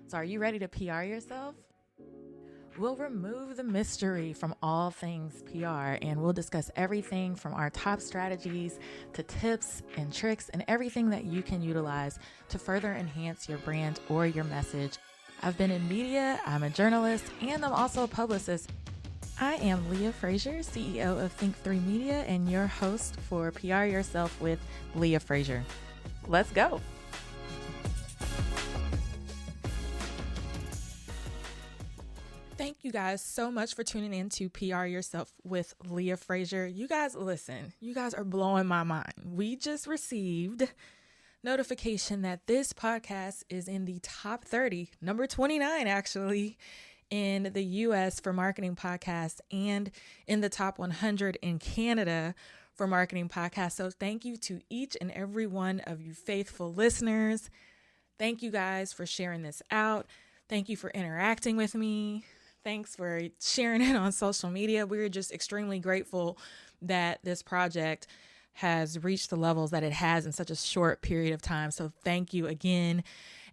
So are you ready to PR yourself? We'll remove the mystery from all things PR and we'll discuss everything from our top strategies to tips and tricks and everything that you can utilize to further enhance your brand or your message. I've been in media, I'm a journalist, and I'm also a publicist. I am Leah Frazier, CEO of Think3 Media, and your host for PR Yourself with Leah Frazier. Let's go. Thank you guys so much for tuning in to PR Yourself with Leah Frazier. You guys, listen, you guys are blowing my mind. We just received notification that this podcast is in the top 30, number 29 actually, in the US for marketing podcasts and in the top 100 in Canada for marketing podcasts. So thank you to each and every one of you faithful listeners. Thank you guys for sharing this out. Thank you for interacting with me. Thanks for sharing it on social media. We're just extremely grateful that this project has reached the levels that it has in such a short period of time. So thank you again.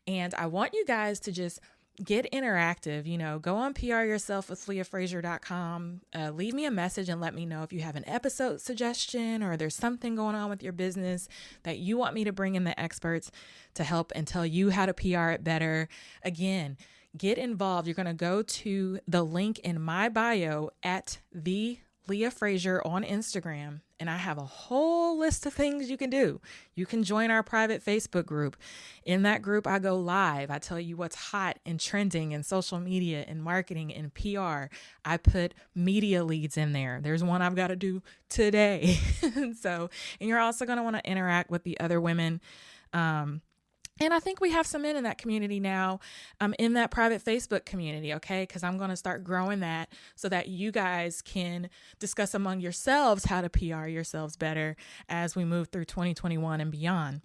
And I want you guys to just get interactive. Go on pryourselfwithleahfrazier.com. Leave me a message and let me know if you have an episode suggestion or there's something going on with your business that you want me to bring in the experts to help and tell you how to PR it better. Again, get involved. You're going to go to the link in my bio at the Leah Frazier on Instagram, and I have a whole list of things you can do. You can join our private Facebook group. In that group, I go live. I tell you what's hot and trending in social media and marketing and PR. I put media leads in there. There's one I've got to do today. And you're also going to want to interact with the other women. And I think we have some men in that community now, in that private Facebook community, okay? Because I'm going to start growing that so that you guys can discuss among yourselves how to PR yourselves better as we move through 2021 and beyond.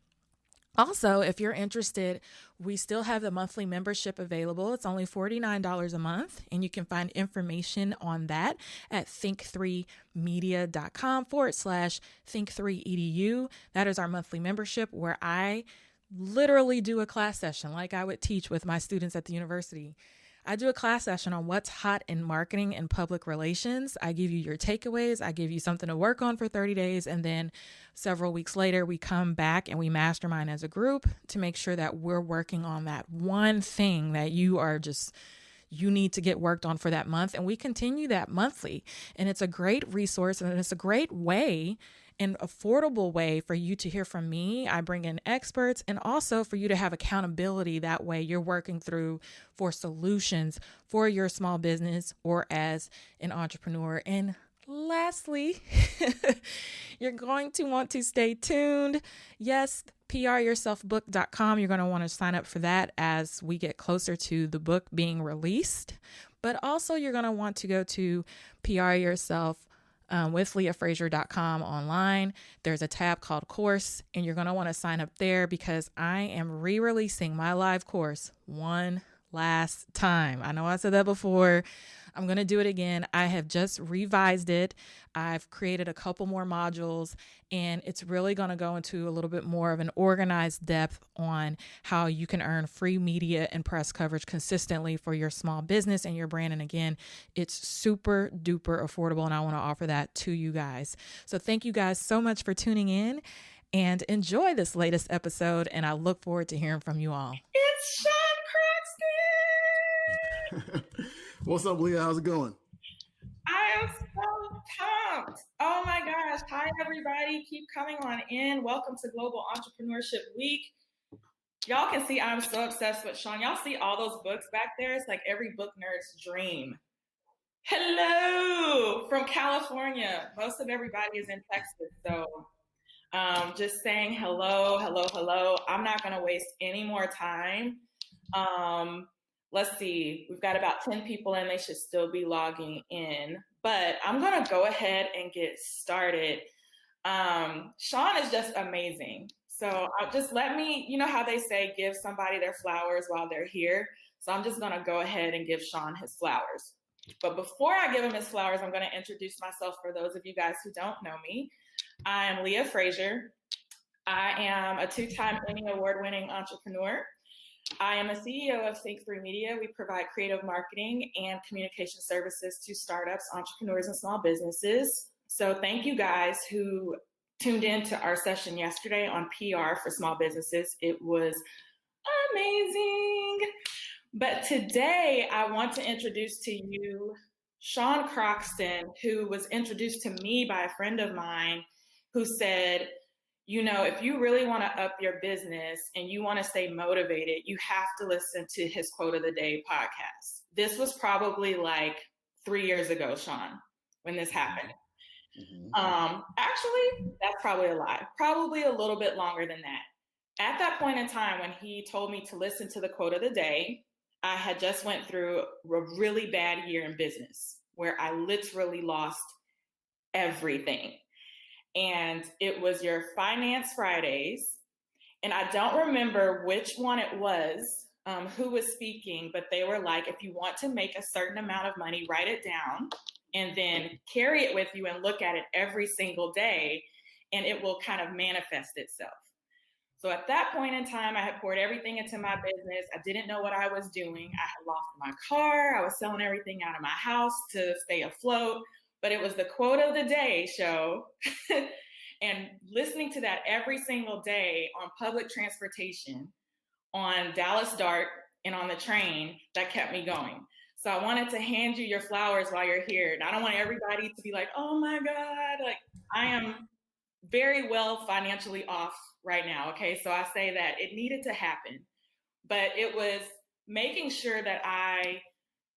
Also, if you're interested, we still have the monthly membership available. It's only $49 a month, and you can find information on that at think3media.com/think3edu. That is our monthly membership where I literally do a class session like I would teach with my students at the university. I do a class session on what's hot in marketing and public relations. I give you your takeaways. I give you something to work on for 30 days. And then several weeks later, we come back and we mastermind as a group to make sure that we're working on that one thing that you need to get worked on for that month. And we continue that monthly. And it's a great resource and it's a great way, an affordable way for you to hear from me. I bring in experts and also for you to have accountability. That way you're working through for solutions for your small business or as an entrepreneur. And lastly, you're going to want to stay tuned. Yes, pryourselfbook.com. You're going to want to sign up for that as we get closer to the book being released. But also you're going to want to go to PR Yourself with leahfrazier.com online. There's a tab called course, and you're going to want to sign up there because I am re-releasing my live course one last time. I know I said that before. I'm going to do it again. I have just revised it. I've created a couple more modules, and it's really going to go into a little bit more of an organized depth on how you can earn free media and press coverage consistently for your small business and your brand. And again, it's super duper affordable, and I want to offer that to you guys. So thank you guys so much for tuning in and enjoy this latest episode. And I look forward to hearing from you all. It's Sean Croxton. What's up, Leah? How's it going? I am so pumped. Oh my gosh. Hi, everybody. Keep coming on in. Welcome to Global Entrepreneurship Week. Y'all can see I'm so obsessed with Sean. Y'all see all those books back there? It's like every book nerd's dream. Hello from California. Most of everybody is in Texas. So just saying hello. I'm not going to waste any more time. Let's see, we've got about 10 people in. They should still be logging in, but I'm going to go ahead and get started. Sean is just amazing. So just let me, you know how they say, give somebody their flowers while they're here. So I'm just going to go ahead and give Sean his flowers. But before I give him his flowers, I'm going to introduce myself for those of you guys who don't know me. I am Leah Frazier. I am a 2-time Emmy Award-winning entrepreneur. I am a CEO of Think 3 Media. We provide creative marketing and communication services to startups, entrepreneurs, and small businesses. So thank you guys who tuned in to our session yesterday on PR for small businesses. It was amazing. But today I want to introduce to you Sean Croxton, who was introduced to me by a friend of mine who said, you know, if you really want to up your business and you want to stay motivated, you have to listen to his Quote of the Day podcast. This was probably like 3 years ago, Sean, when this happened. Actually, that's probably a lie. Probably a little bit longer than that. At that point in time, when he told me to listen to the Quote of the Day, I had just went through a really bad year in business where I literally lost everything. And it was your Finance Fridays. And I don't remember which one it was, who was speaking, but they were like, if you want to make a certain amount of money, write it down and then carry it with you and look at it every single day, and it will kind of manifest itself. So at that point in time, I had poured everything into my business. I didn't know what I was doing. I had lost my car. I was selling everything out of my house to stay afloat. But it was the Quote of the Day show. And listening to that every single day on public transportation, on Dallas Dart, and on the train, that kept me going. So I wanted to hand you your flowers while you're here. And I don't want everybody to be like, oh my God, like I am very well financially off right now. Okay. So I say that it needed to happen, but it was making sure that I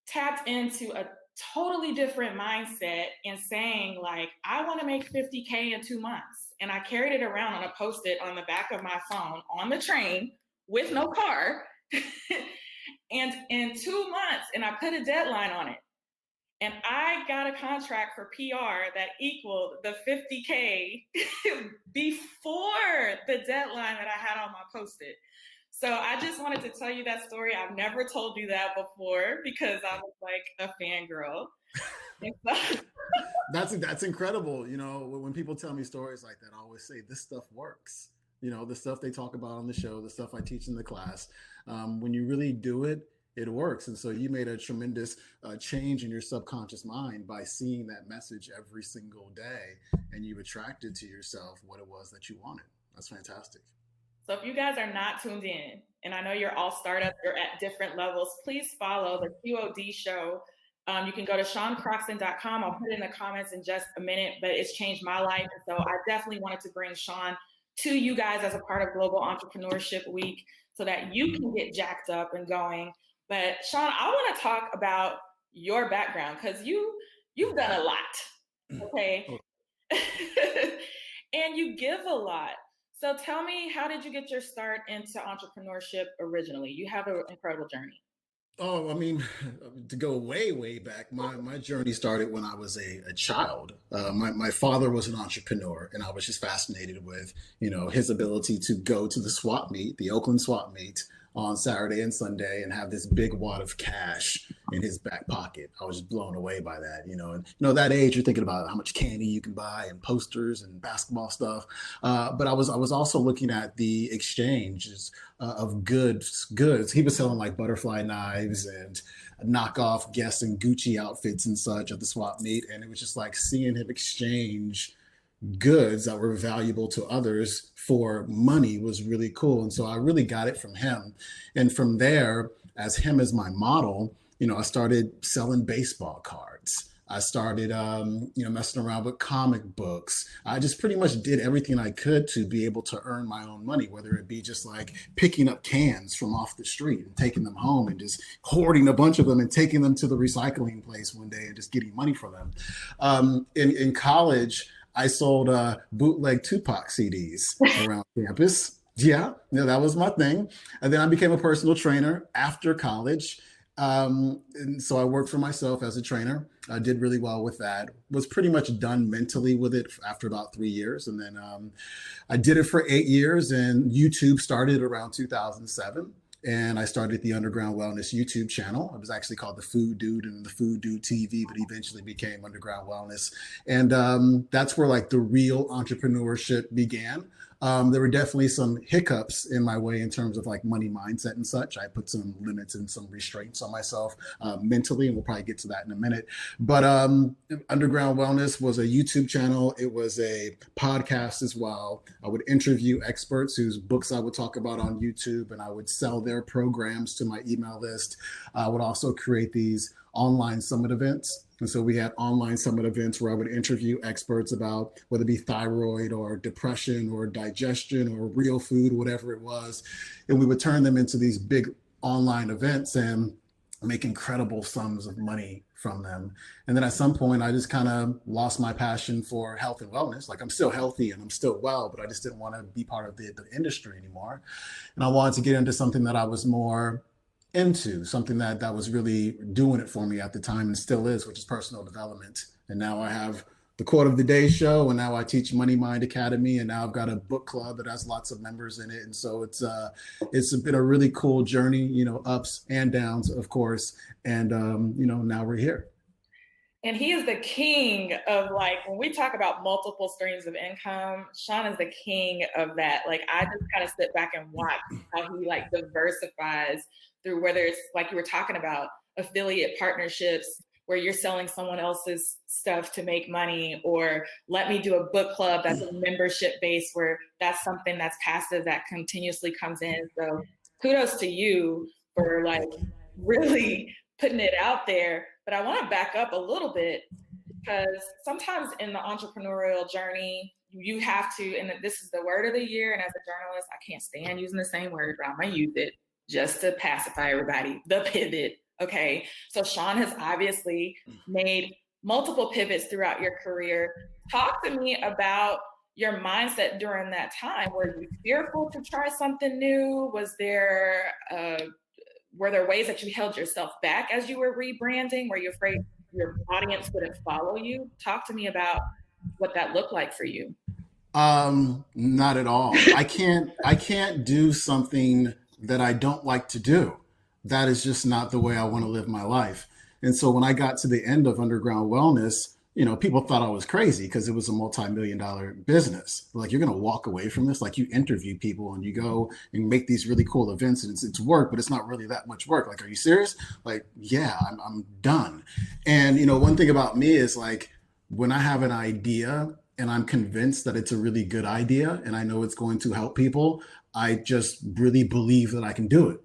tapped into a totally different mindset and saying like, I want to make 50K in 2 months. And I carried it around on a Post-it on the back of my phone on the train with no car. And in 2 months, and I put a deadline on it. And I got a contract for PR that equaled the 50K before the deadline that I had on my Post-it. So I just wanted to tell you that story. I've never told you that before because I was like a fangirl. That's incredible. You know, when people tell me stories like that, I always say this stuff works. You know, the stuff they talk about on the show, the stuff I teach in the class. When you really do it, it works. And so you made a tremendous change in your subconscious mind by seeing that message every single day, and you attracted to yourself what it was that you wanted. That's fantastic. So if you guys are not tuned in, and I know you're all startups, you're at different levels, please follow the QOD show. You can go to SeanCroxton.com. I'll put it in the comments in just a minute, but it's changed my life. And so I definitely wanted to bring Sean to you guys as a part of Global Entrepreneurship Week so that you can get jacked up and going. But Sean, I want to talk about your background because you've done a lot, okay? And you give a lot. So tell me, how did you get your start into entrepreneurship originally? You have an incredible journey. Oh, I mean, to go way, way back, my journey started when I was a child. My father was an entrepreneur, and I was just fascinated with, you know, his ability to go to the swap meet, the Oakland swap meet, on Saturday and Sunday and have this big wad of cash in his back pocket. I was just blown away by that, you know. And, you know, that age, you're thinking about how much candy you can buy and posters and basketball stuff. But I was also looking at the exchanges of goods. He was selling like butterfly knives and knockoff Guess and Gucci outfits and such at the swap meet. And it was just like seeing him exchange goods that were valuable to others for money was really cool. And so I really got it from him. And from there, as him as my model, you know, I started selling baseball cards. I started, you know, messing around with comic books. I just pretty much did everything I could to be able to earn my own money, whether it be just like picking up cans from off the street and taking them home and just hoarding a bunch of them and taking them to the recycling place one day and just getting money for them. In college, I sold bootleg Tupac CDs around campus. Yeah, you know, that was my thing. And then I became a personal trainer after college. And so I worked for myself as a trainer. I did really well with that. Was pretty much done mentally with it after about 3 years. And then I did it for 8 years, and YouTube started around 2007. And I started the Underground Wellness YouTube channel. It was actually called The Food Dude and The Food Dude TV, but eventually became Underground Wellness. And that's where like the real entrepreneurship began. There were definitely some hiccups in my way in terms of like money mindset and such. I put some limits and some restraints on myself mentally, and we'll probably get to that in a minute. But Underground Wellness was a YouTube channel. It was a podcast as well. I would interview experts whose books I would talk about on YouTube, and I would sell their programs to my email list. I would also create these online summit events. And so we had online summit events where I would interview experts about whether it be thyroid or depression or digestion or real food, whatever it was. And we would turn them into these big online events and make incredible sums of money from them. And then at some point, I just kind of lost my passion for health and wellness. Like, I'm still healthy and I'm still well, but I just didn't want to be part of the industry anymore. And I wanted to get into something that I was more into, something that was really doing it for me at the time and still is, which is personal development. And now I have the Quote of the Day show, and now I teach Money Mind Academy, and now I've got a book club that has lots of members in it. And so it's been a really cool journey, you know, ups and downs, of course. And you know, now we're here. And he is the king of, like, when we talk about multiple streams of income, Sean is the king of that. Like, I just kind of sit back and watch how he like diversifies through, whether it's like you were talking about affiliate partnerships where you're selling someone else's stuff to make money, or let me do a book club that's a membership base where that's something that's passive that continuously comes in. So kudos to you for like really putting it out there. But I want to back up a little bit, because sometimes in the entrepreneurial journey, you have to, and this is the word of the year, and as a journalist, I can't stand using the same word, but I'm going to use it just to pacify everybody, the pivot. Okay. So Sean has obviously made multiple pivots throughout your career. Talk to me about your mindset during that time. Were you fearful to try something new? Were there ways that you held yourself back as you were rebranding? Were you afraid your audience wouldn't follow you? Talk to me about what that looked like for you. Not at all. I can't do something that I don't like to do. That is just not the way I want to live my life. And so when I got to the end of Underground Wellness, you know, people thought I was crazy because it was a multi-million-dollar business. Like, you're going to walk away from this? Like, you interview people and you go and make these really cool events, and it's work, but it's not really that much work. Like, are you serious? Like, yeah, I'm done. And, you know, one thing about me is, like, when I have an idea and I'm convinced that it's a really good idea and I know it's going to help people, I just really believe that I can do it.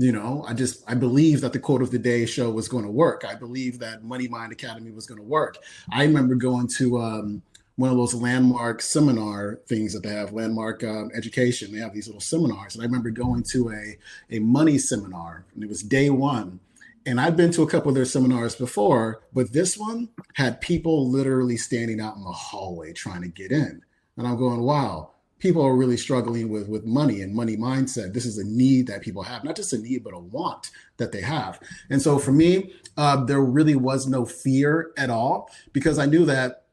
You know, I believe that the Quote of the Day show was going to work. I believe that Money Mind Academy was going to work. I remember going to one of those landmark seminar things that they have, landmark education. They have these little seminars. And I remember going to a money seminar, and it was day one. And I'd been to a couple of their seminars before, but this one had people literally standing out in the hallway trying to get in. And I'm going, wow. People are really struggling with money and money mindset. This is a need that people have, not just a need, but a want that they have. And so for me, there really was no fear at all, because I knew that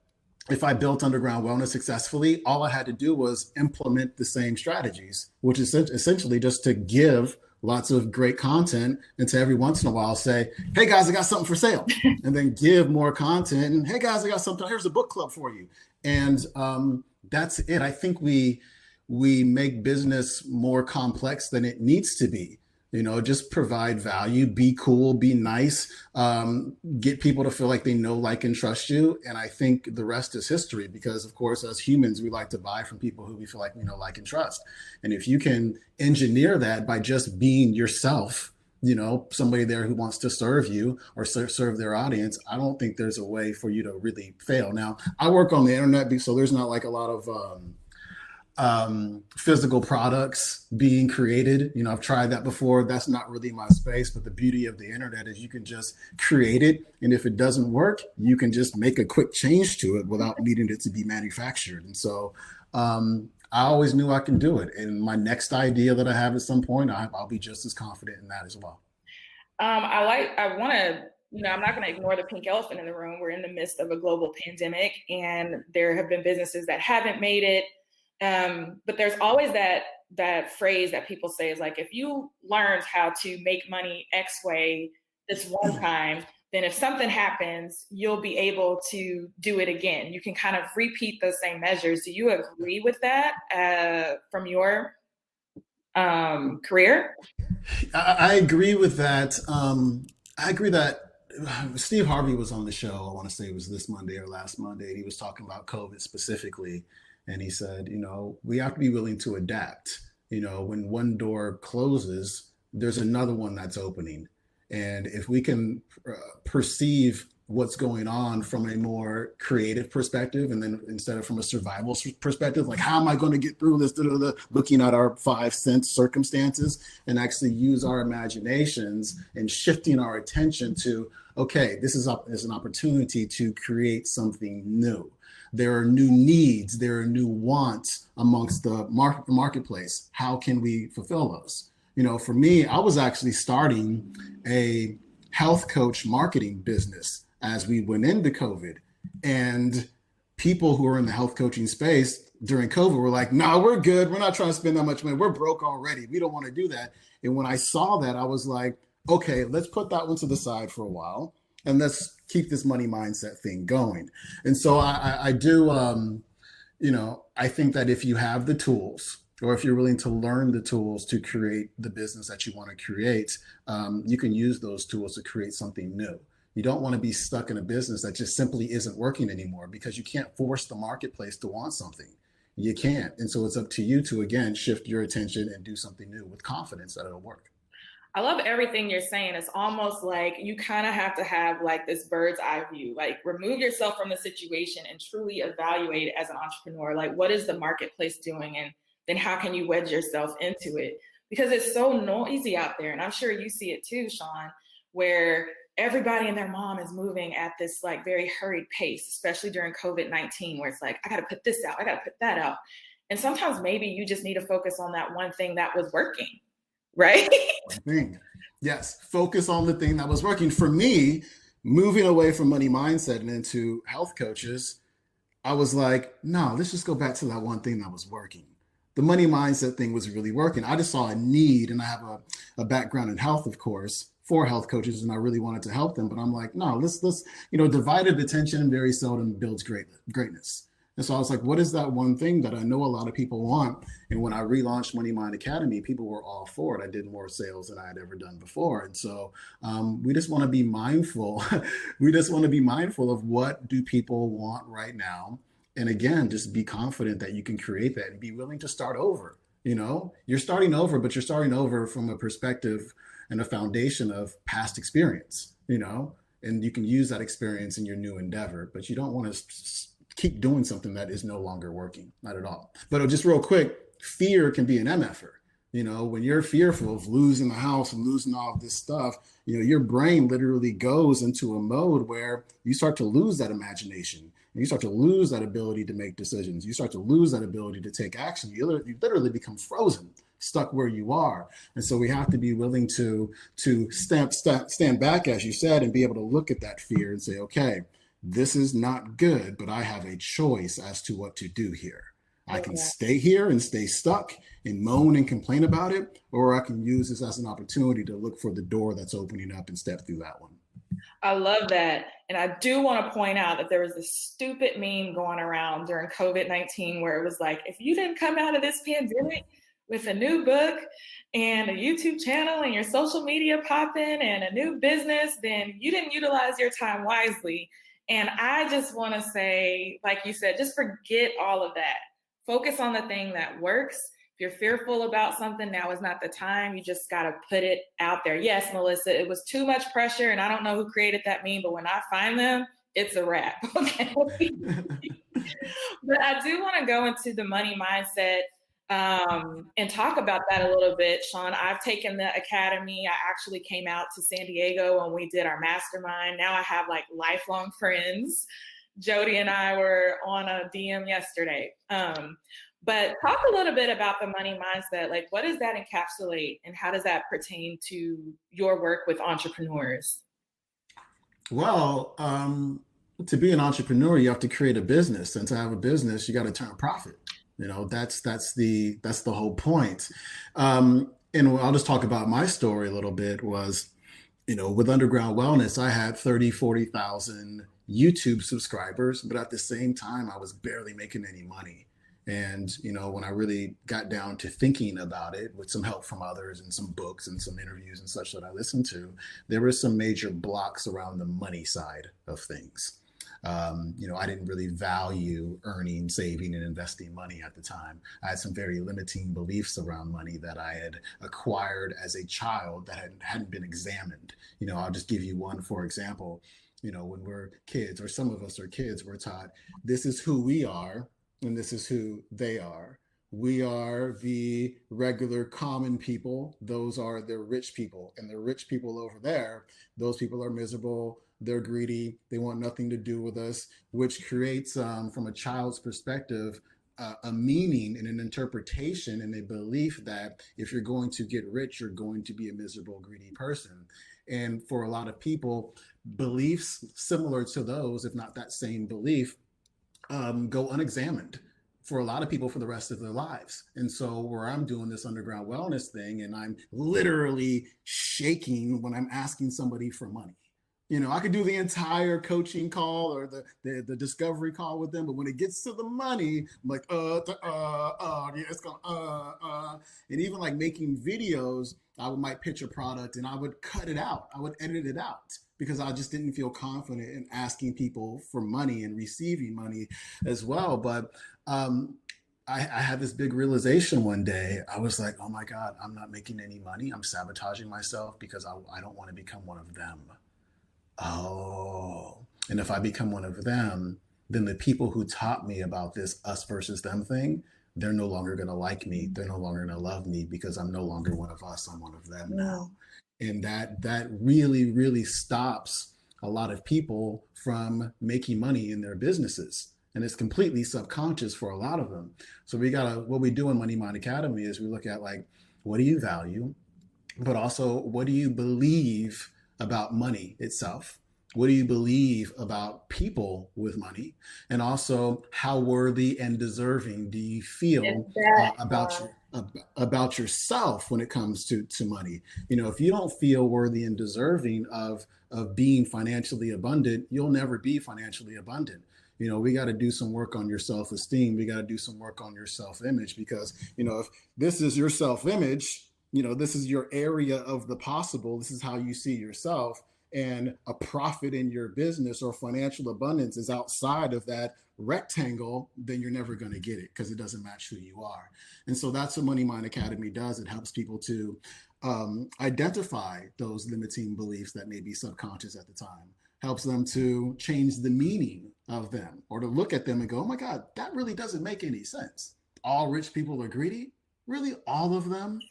if I built Underground Wellness successfully, all I had to do was implement the same strategies, which is essentially just to give lots of great content, and to every once in a while say, hey guys, I got something for sale, and then give more content. And hey guys, I got something, here's a book club for you. And that's it. I think we make business more complex than it needs to be. You know, just provide value, be cool, be nice, get people to feel like they know, like, and trust you. And I think the rest is history, because, of course, as humans, we like to buy from people who we feel like we know, like, and trust. And if you can engineer that by just being yourself, you know, somebody there who wants to serve you or serve their audience, I don't think there's a way for you to really fail. Now, I work on the internet, so there's not like a lot of physical products being created. You know, I've tried that before. That's not really my space. But the beauty of the internet is you can just create it. And if it doesn't work, you can just make a quick change to it without needing it to be manufactured. And so I always knew I can do it. And my next idea that I have at some point, I'll be just as confident in that as well. I want to, you know, I'm not going to ignore the pink elephant in the room. We're in the midst of a global pandemic, and there have been businesses that haven't made it. But there's always that phrase that people say is like, if you learned how to make money X way this one time, then if something happens, you'll be able to do it again. You can kind of repeat those same measures. Do you agree with that from your career? I agree with that. I agree that Steve Harvey was on the show. I want to say it was this Monday or last Monday. And he was talking about COVID specifically. And he said, we have to be willing to adapt. When one door closes, there's another one that's opening. And if we can perceive what's going on from a more creative perspective, and then instead of from a survival perspective, like how am I going to get through this, looking at our 5 sense circumstances, and actually use our imaginations and shifting our attention to, okay, this is an opportunity to create something new. There are new needs, there are new wants amongst the marketplace. How can we fulfill those? For me, I was actually starting a health coach marketing business as we went into COVID. And people who are in the health coaching space during COVID were like, no, we're good. We're not trying to spend that much money. We're broke already. We don't want to do that. And when I saw that, I was like, okay, let's put that one to the side for a while and let's keep this money mindset thing going. And so I do, I think that if you have the tools, or if you're willing to learn the tools to create the business that you want to create, you can use those tools to create something new. You don't want to be stuck in a business that just simply isn't working anymore, because you can't force the marketplace to want something. You can't. And so it's up to you to, again, shift your attention and do something new with confidence that it'll work. I love everything you're saying. It's almost like you kind of have to have like this bird's eye view, like remove yourself from the situation and truly evaluate it as an entrepreneur. Like, what is the marketplace doing? And then how can you wedge yourself into it? Because it's so noisy out there. And I'm sure you see it too, Sean, where everybody and their mom is moving at this like very hurried pace, especially during COVID-19, where it's like, I got to put this out, I got to put that out. And sometimes maybe you just need to focus on that one thing that was working, right? Yes, focus on the thing that was working. For me, moving away from money mindset and into health coaches, I was like, no, let's just go back to that one thing that was working. The money mindset thing was really working. I just saw a need, and I have a background in health, of course, for health coaches, and I really wanted to help them. But I'm like, no, let's divided attention very seldom builds greatness. And so I was like, what is that one thing that I know a lot of people want? And when I relaunched Money Mind Academy, people were all for it. I did more sales than I had ever done before. And so we just want to be mindful. We just want to be mindful of what do people want right now. And again, just be confident that you can create that and be willing to start over. You're starting over, but you're starting over from a perspective and a foundation of past experience, and you can use that experience in your new endeavor, but you don't want to keep doing something that is no longer working, not at all. But just real quick, fear can be an MFer. When you're fearful of losing the house and losing all of this stuff, your brain literally goes into a mode where you start to lose that imagination. And you start to lose that ability to make decisions. You start to lose that ability to take action. You literally become frozen, stuck where you are. And so we have to be willing to stand back, as you said, and be able to look at that fear and say, okay, this is not good, but I have a choice as to what to do here. I can stay here and stay stuck and moan and complain about it, or I can use this as an opportunity to look for the door that's opening up and step through that one. I love that. And I do want to point out that there was this stupid meme going around during COVID-19 where it was like, if you didn't come out of this pandemic with a new book and a YouTube channel and your social media popping and a new business, then you didn't utilize your time wisely. And I just want to say, like you said, just forget all of that. Focus on the thing that works. If you're fearful about something, now is not the time. You just got to put it out there. Yes, Melissa, it was too much pressure, and I don't know who created that meme, but when I find them, it's a wrap. Okay. But I do want to go into the money mindset and talk about that a little bit. Sean, I've taken the academy. I actually came out to San Diego when we did our mastermind. Now I have like lifelong friends. Jody and I were on a DM yesterday. But talk a little bit about the money mindset. Like, what does that encapsulate and how does that pertain to your work with entrepreneurs? Well, to be an entrepreneur, you have to create a business, and to have a business, you got to turn a profit. That's the whole point. And I'll just talk about my story a little bit. Was with Underground Wellness, I had 30, 40,000 YouTube subscribers, but at the same time, I was barely making any money. And, when I really got down to thinking about it with some help from others and some books and some interviews and such that I listened to, there were some major blocks around the money side of things. I didn't really value earning, saving, and investing money at the time. I had some very limiting beliefs around money that I had acquired as a child that hadn't been examined. I'll just give you one, for example. When we're kids, or some of us are kids, we're taught this is who we are and this is who they are. We are the regular common people. Those are the rich people. And the rich people over there, those people are miserable. They're greedy. They want nothing to do with us, which creates, from a child's perspective, a meaning and an interpretation and a belief that if you're going to get rich, you're going to be a miserable, greedy person. And for a lot of people, beliefs similar to those, if not that same belief, go unexamined for a lot of people for the rest of their lives. And so where I'm doing this Underground Wellness thing, and I'm literally shaking when I'm asking somebody for money. I could do the entire coaching call or the discovery call with them, but when it gets to the money, I'm like, yeah, it's going, and even like making videos, might pitch a product and I would cut it out. I would edit it out because I just didn't feel confident in asking people for money and receiving money as well. But I had this big realization one day. I was like, oh my God, I'm not making any money. I'm sabotaging myself because I don't want to become one of them. Oh, and if I become one of them, then the people who taught me about this us versus them thing, they're no longer going to like me. They're no longer going to love me because I'm no longer one of us. I'm one of them now. And that really, really stops a lot of people from making money in their businesses. And it's completely subconscious for a lot of them. So what we do in Money Mind Academy is we look at like, what do you value? But also, what do you believe about money itself? What do you believe about people with money? And also, how worthy and deserving do you feel about yourself when it comes to money? If you don't feel worthy and deserving of being financially abundant, you'll never be financially abundant. We got to do some work on your self-esteem. We got to do some work on your self-image because, if this is your self-image, this is your area of the possible. This is how you see yourself. And a profit in your business or financial abundance is outside of that rectangle, then you're never going to get it because it doesn't match who you are. And so that's what Money Mind Academy does. It helps people to identify those limiting beliefs that may be subconscious at the time, helps them to change the meaning of them or to look at them and go, oh my God, that really doesn't make any sense. All rich people are greedy? Really? All of them?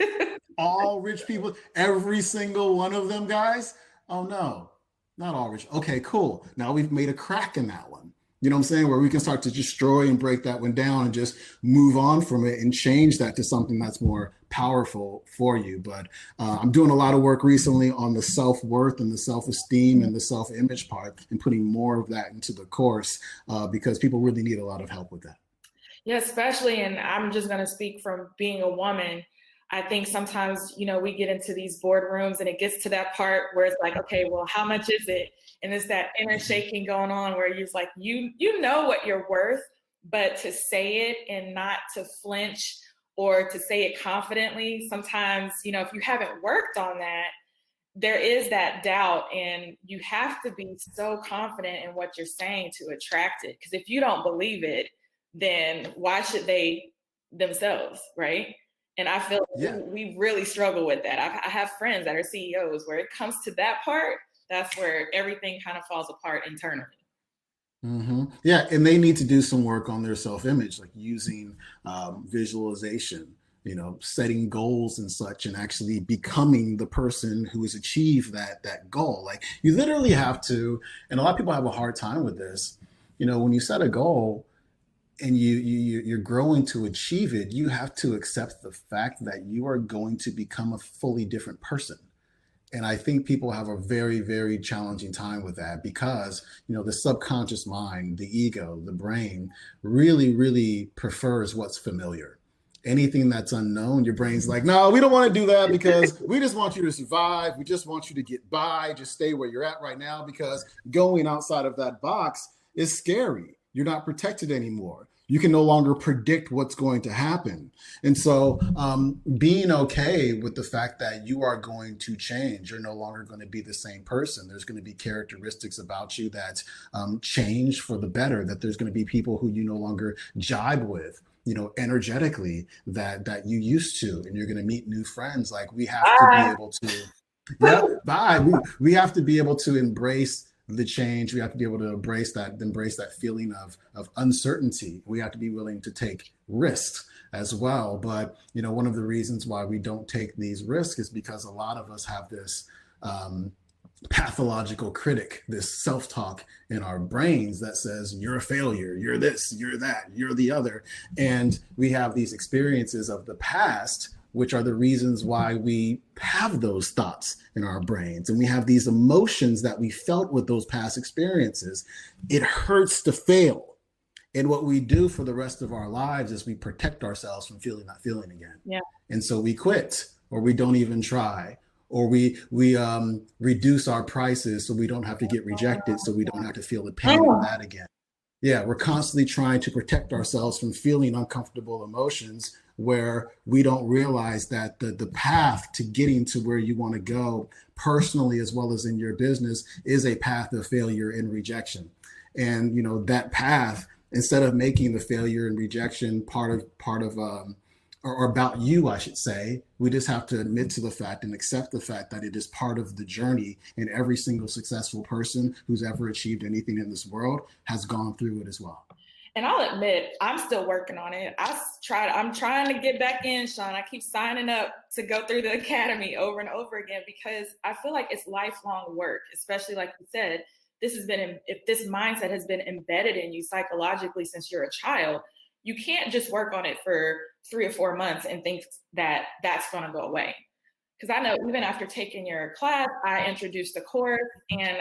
All rich people? Every single one of them, guys? Oh no, not all rich. Okay, cool. Now we've made a crack in that one. You know what I'm saying? Where we can start to destroy and break that one down and just move on from it and change that to something that's more powerful for you. But I'm doing a lot of work recently on the self-worth and the self-esteem and the self-image part and putting more of that into the course because people really need a lot of help with that. Yeah, especially, and I'm just going to speak from being a woman. I think sometimes, we get into these boardrooms and it gets to that part where it's like, okay, well, how much is it? And it's that inner shaking going on where you're like, you know what you're worth, but to say it and not to flinch or to say it confidently, sometimes, if you haven't worked on that, there is that doubt and you have to be so confident in what you're saying to attract it. Because if you don't believe it, then why should they themselves, right? And I feel we really struggle with that. I have friends that are CEOs where it comes to that part, that's where everything kind of falls apart internally. Mm-hmm. Yeah, and they need to do some work on their self-image, like using visualization, setting goals and such, and actually becoming the person who has achieved that goal. Like you literally have to, and a lot of people have a hard time with this. When you set a goal, and you're growing to achieve it, you have to accept the fact that you are going to become a fully different person. And I think people have a very, very challenging time with that because, the subconscious mind, the ego, the brain really, really prefers what's familiar. anything that's unknown, your brain's like, no, we don't want to do that because we just want you to survive. We just want you to get by. Just stay where you're at right now, because going outside of that box is scary. You're not protected anymore. You can no longer predict what's going to happen. And so being okay with the fact that you are going to change, you're no longer going to be the same person. There's going to be characteristics about you that change for the better, that there's going to be people who you no longer jibe with, energetically that you used to, and you're going to meet new friends. Like, we have to be able to, we have to be able to embrace the change. We have to be able to embrace that feeling of uncertainty. We have to be willing to take risks as well. But, one of the reasons why we don't take these risks is because a lot of us have this pathological critic, this self-talk in our brains that says, you're a failure, you're this, you're that, you're the other. And we have these experiences of the past, which are the reasons why we have those thoughts in our brains. And we have these emotions that we felt with those past experiences. It hurts to fail. And what we do for the rest of our lives is we protect ourselves from feeling that feeling again. Yeah. And so we quit, or we don't even try, or we reduce our prices so we don't have to get rejected, so we don't have to feel the pain of that again. Yeah, we're constantly trying to protect ourselves from feeling uncomfortable emotions, where we don't realize that the path to getting to where you want to go personally, as well as in your business, is a path of failure and rejection. And, that path, instead of making the failure and rejection part of or about you, I should say, we just have to admit to the fact and accept the fact that it is part of the journey. And every single successful person who's ever achieved anything in this world has gone through it as well. And I'll admit, I'm still working on it. I'm trying to get back in, Sean. I keep signing up to go through the academy over and over again, because I feel like it's lifelong work, especially like you said, if this mindset has been embedded in you psychologically since you're a child, you can't just work on it for 3 or 4 months and think that that's going to go away. Because I know even after taking your class, I introduced a course, and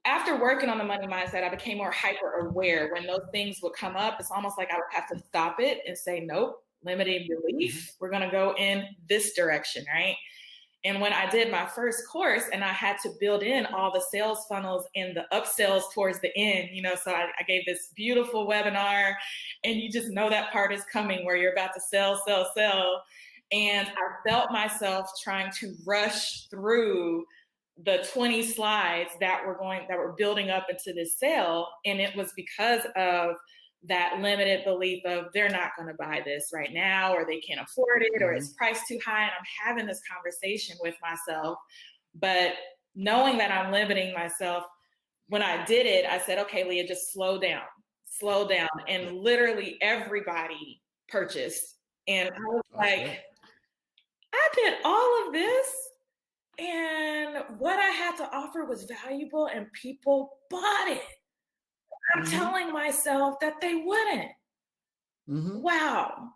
after working on the money mindset, I became more hyper aware. When those things would come up, it's almost like I would have to stop it and say, nope, limiting belief. We're going to go in this direction, right? And when I did my first course and I had to build in all the sales funnels and the upsells towards the end, so I gave this beautiful webinar, and you just know that part is coming where you're about to sell. And I felt myself trying to rush through the 20 slides that were building up into this sale. And it was because of that limited belief of they're not going to buy this right now, or they can't afford it, or it's priced too high. And I'm having this conversation with myself, but knowing that I'm limiting myself, when I did it, I said, okay, Leah, just slow down. And literally everybody purchased. And I was like, I did all of this, and what I had to offer was valuable, and people bought it. I'm telling myself that they wouldn't. Wow.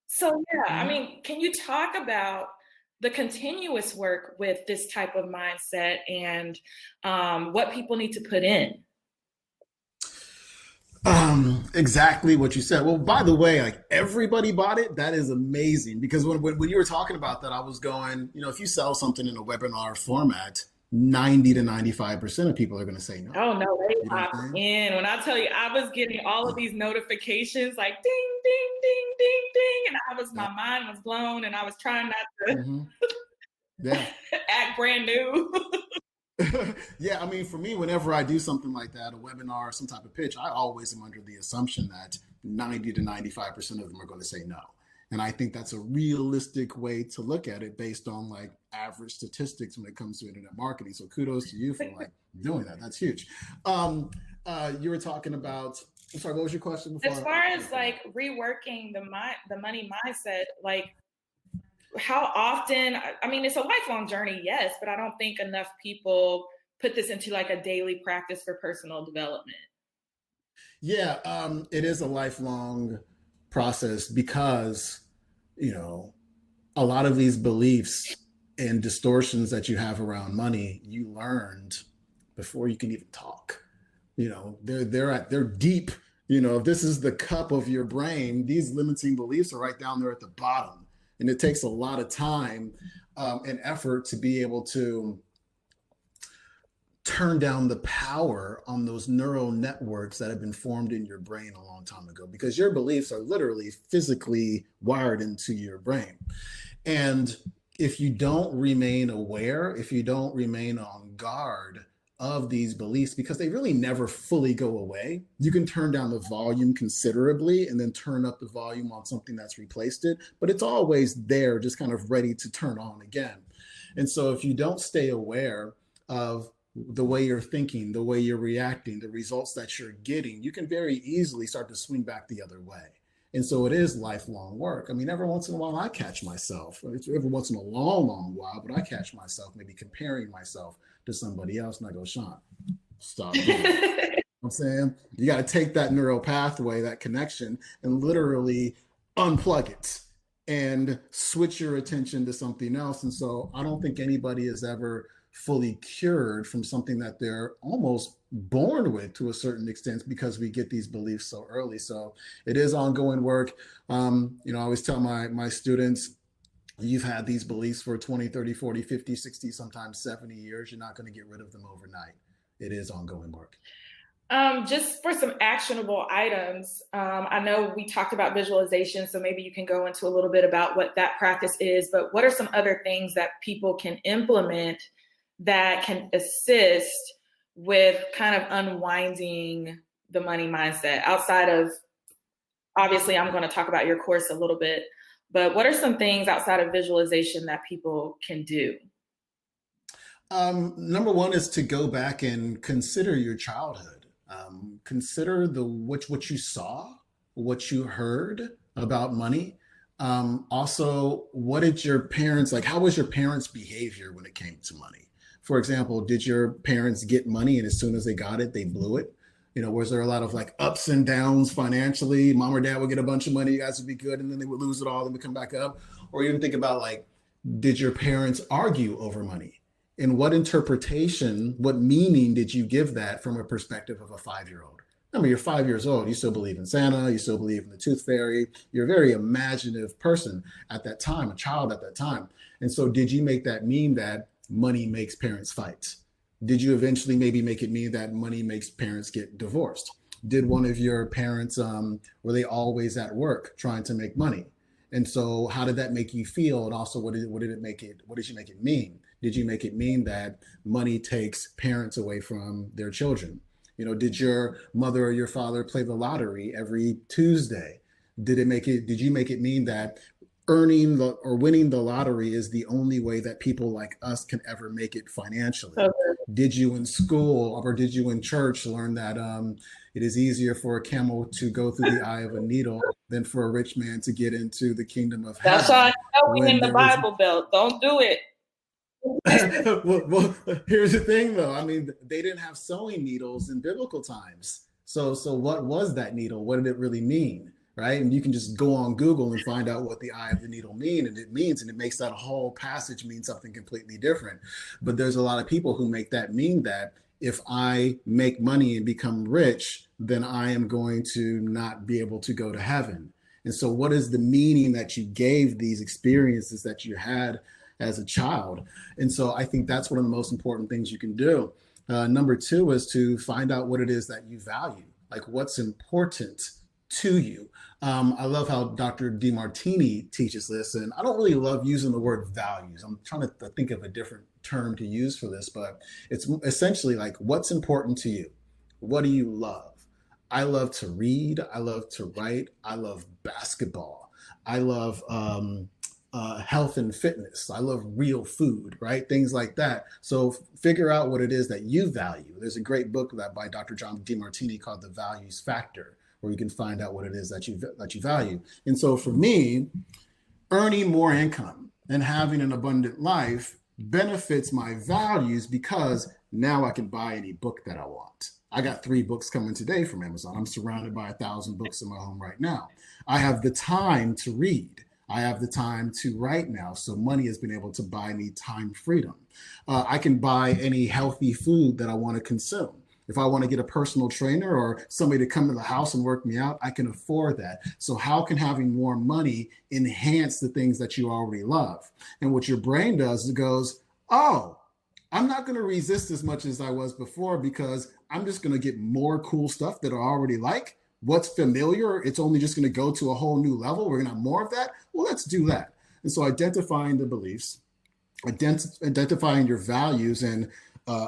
So yeah, I mean, can you talk about the continuous work with this type of mindset and what people need to put in? Exactly what you said. Well, by the way, like, everybody bought it. That is amazing, because when you were talking about that, I was going, if you sell something in a webinar format, 90 to 95% of people are going to say no. Oh no, they pop in. When I tell you, I was getting all of these notifications like ding, ding, ding, ding, ding, and my mind was blown, and I was trying not to act brand new. Yeah, I mean, for me, whenever I do something like that, a webinar or some type of pitch, I always am under the assumption that 90 to 95% of them are going to say no. And I think that's a realistic way to look at it based on like average statistics when it comes to internet marketing. So kudos to you for like doing that. That's huge. You were talking about, I'm sorry, what was your question before? As far as like reworking the money mindset, like how often, I mean, it's a lifelong journey, yes, but I don't think enough people put this into like a daily practice for personal development. Yeah, it is a lifelong process, because a lot of these beliefs and distortions that you have around money, you learned before you can even talk. They're deep if this is the cup of your brain, these limiting beliefs are right down there at the bottom. And it takes a lot of time and effort to be able to turn down the power on those neural networks that have been formed in your brain a long time ago, because your beliefs are literally physically wired into your brain. And if you don't remain aware, if you don't remain on guard of these beliefs, because they really never fully go away, you can turn down the volume considerably and then turn up the volume on something that's replaced it, but it's always there, just kind of ready to turn on again. And so if you don't stay aware of the way you're thinking, the way you're reacting, the results that you're getting, you can very easily start to swing back the other way. And so it is lifelong work. I mean, every once in a while I catch myself, every once in a long while, but I catch myself maybe comparing myself to somebody else, and I go, Sean, stop doing it. I'm saying you got to take that neural pathway, that connection, and literally unplug it and switch your attention to something else. And so I don't think anybody is ever fully cured from something that they're almost born with to a certain extent, because we get these beliefs so early. So it is ongoing work. I always tell my students, you've had these beliefs for 20, 30, 40, 50, 60, sometimes 70 years. You're not going to get rid of them overnight. It is ongoing work. Just for some actionable items, I know we talked about visualization, so maybe you can go into a little bit about what that practice is, but what are some other things that people can implement that can assist with kind of unwinding the money mindset outside of, obviously, I'm going to talk about your course a little bit, but what are some things outside of visualization that people can do? Number one is to go back and consider your childhood. Consider what you saw, what you heard about money. Also, what did your parents, like, how was your parents' behavior when it came to money? For example, did your parents get money and as soon as they got it, they blew it? Was there a lot of like ups and downs financially? Mom or dad would get a bunch of money, you guys would be good, and then they would lose it all, and would come back up. Or even think about, like, did your parents argue over money? And what interpretation, what meaning did you give that from a perspective of a 5-year-old? I mean, you're 5 years old, you still believe in Santa, you still believe in the tooth fairy. You're a very imaginative person at that time, a child at that time. And so did you make that mean that money makes parents fight? Did you eventually maybe make it mean that money makes parents get divorced? Did one of your parents, were they always at work trying to make money? And so how did that make you feel? And also, what did you make it mean? Did you make it mean that money takes parents away from their children? Did your mother or your father play the lottery every Tuesday? Did you make it mean that winning the lottery is the only way that people like us can ever make it financially? Okay. Did you in school or did you in church learn that it is easier for a camel to go through the eye of a needle than for a rich man to get into the kingdom of heaven? That's how I know we in the Bible Belt. Don't do it. well, here's the thing, though. I mean, they didn't have sewing needles in biblical times. So what was that needle? What did it really mean? Right? And you can just go on Google and find out what the eye of the needle means, and it makes that whole passage mean something completely different. But there's a lot of people who make that mean that if I make money and become rich, then I am going to not be able to go to heaven. And so what is the meaning that you gave these experiences that you had as a child? And so I think that's one of the most important things you can do. Number two is to find out what it is that you value, like what's important to you. I love how Dr. DeMartini teaches this, and I don't really love using the word values. I'm trying to think of a different term to use for this, but it's essentially like, what's important to you? What do you love? I love to read. I love to write. I love basketball. I love health and fitness. I love real food, right? Things like that. So figure out what it is that you value. There's a great book by Dr. John DeMartini called The Values Factor, where you can find out what it is that you value. And so for me, earning more income and having an abundant life benefits my values, because now I can buy any book that I want. I got 3 books coming today from Amazon. I'm surrounded by 1,000 books in my home right now. I have the time to read. I have the time to write now. So money has been able to buy me time freedom. I can buy any healthy food that I want to consume. If I want to get a personal trainer or somebody to come to the house and work me out, I can afford that. So how can having more money enhance the things that you already love? And what your brain does, it goes, oh, I'm not going to resist as much as I was before because I'm just going to get more cool stuff that I already like. What's familiar, it's only just going to go to a whole new level. We're going to have more of that. Well, let's do that. And so identifying the beliefs, identifying your values, and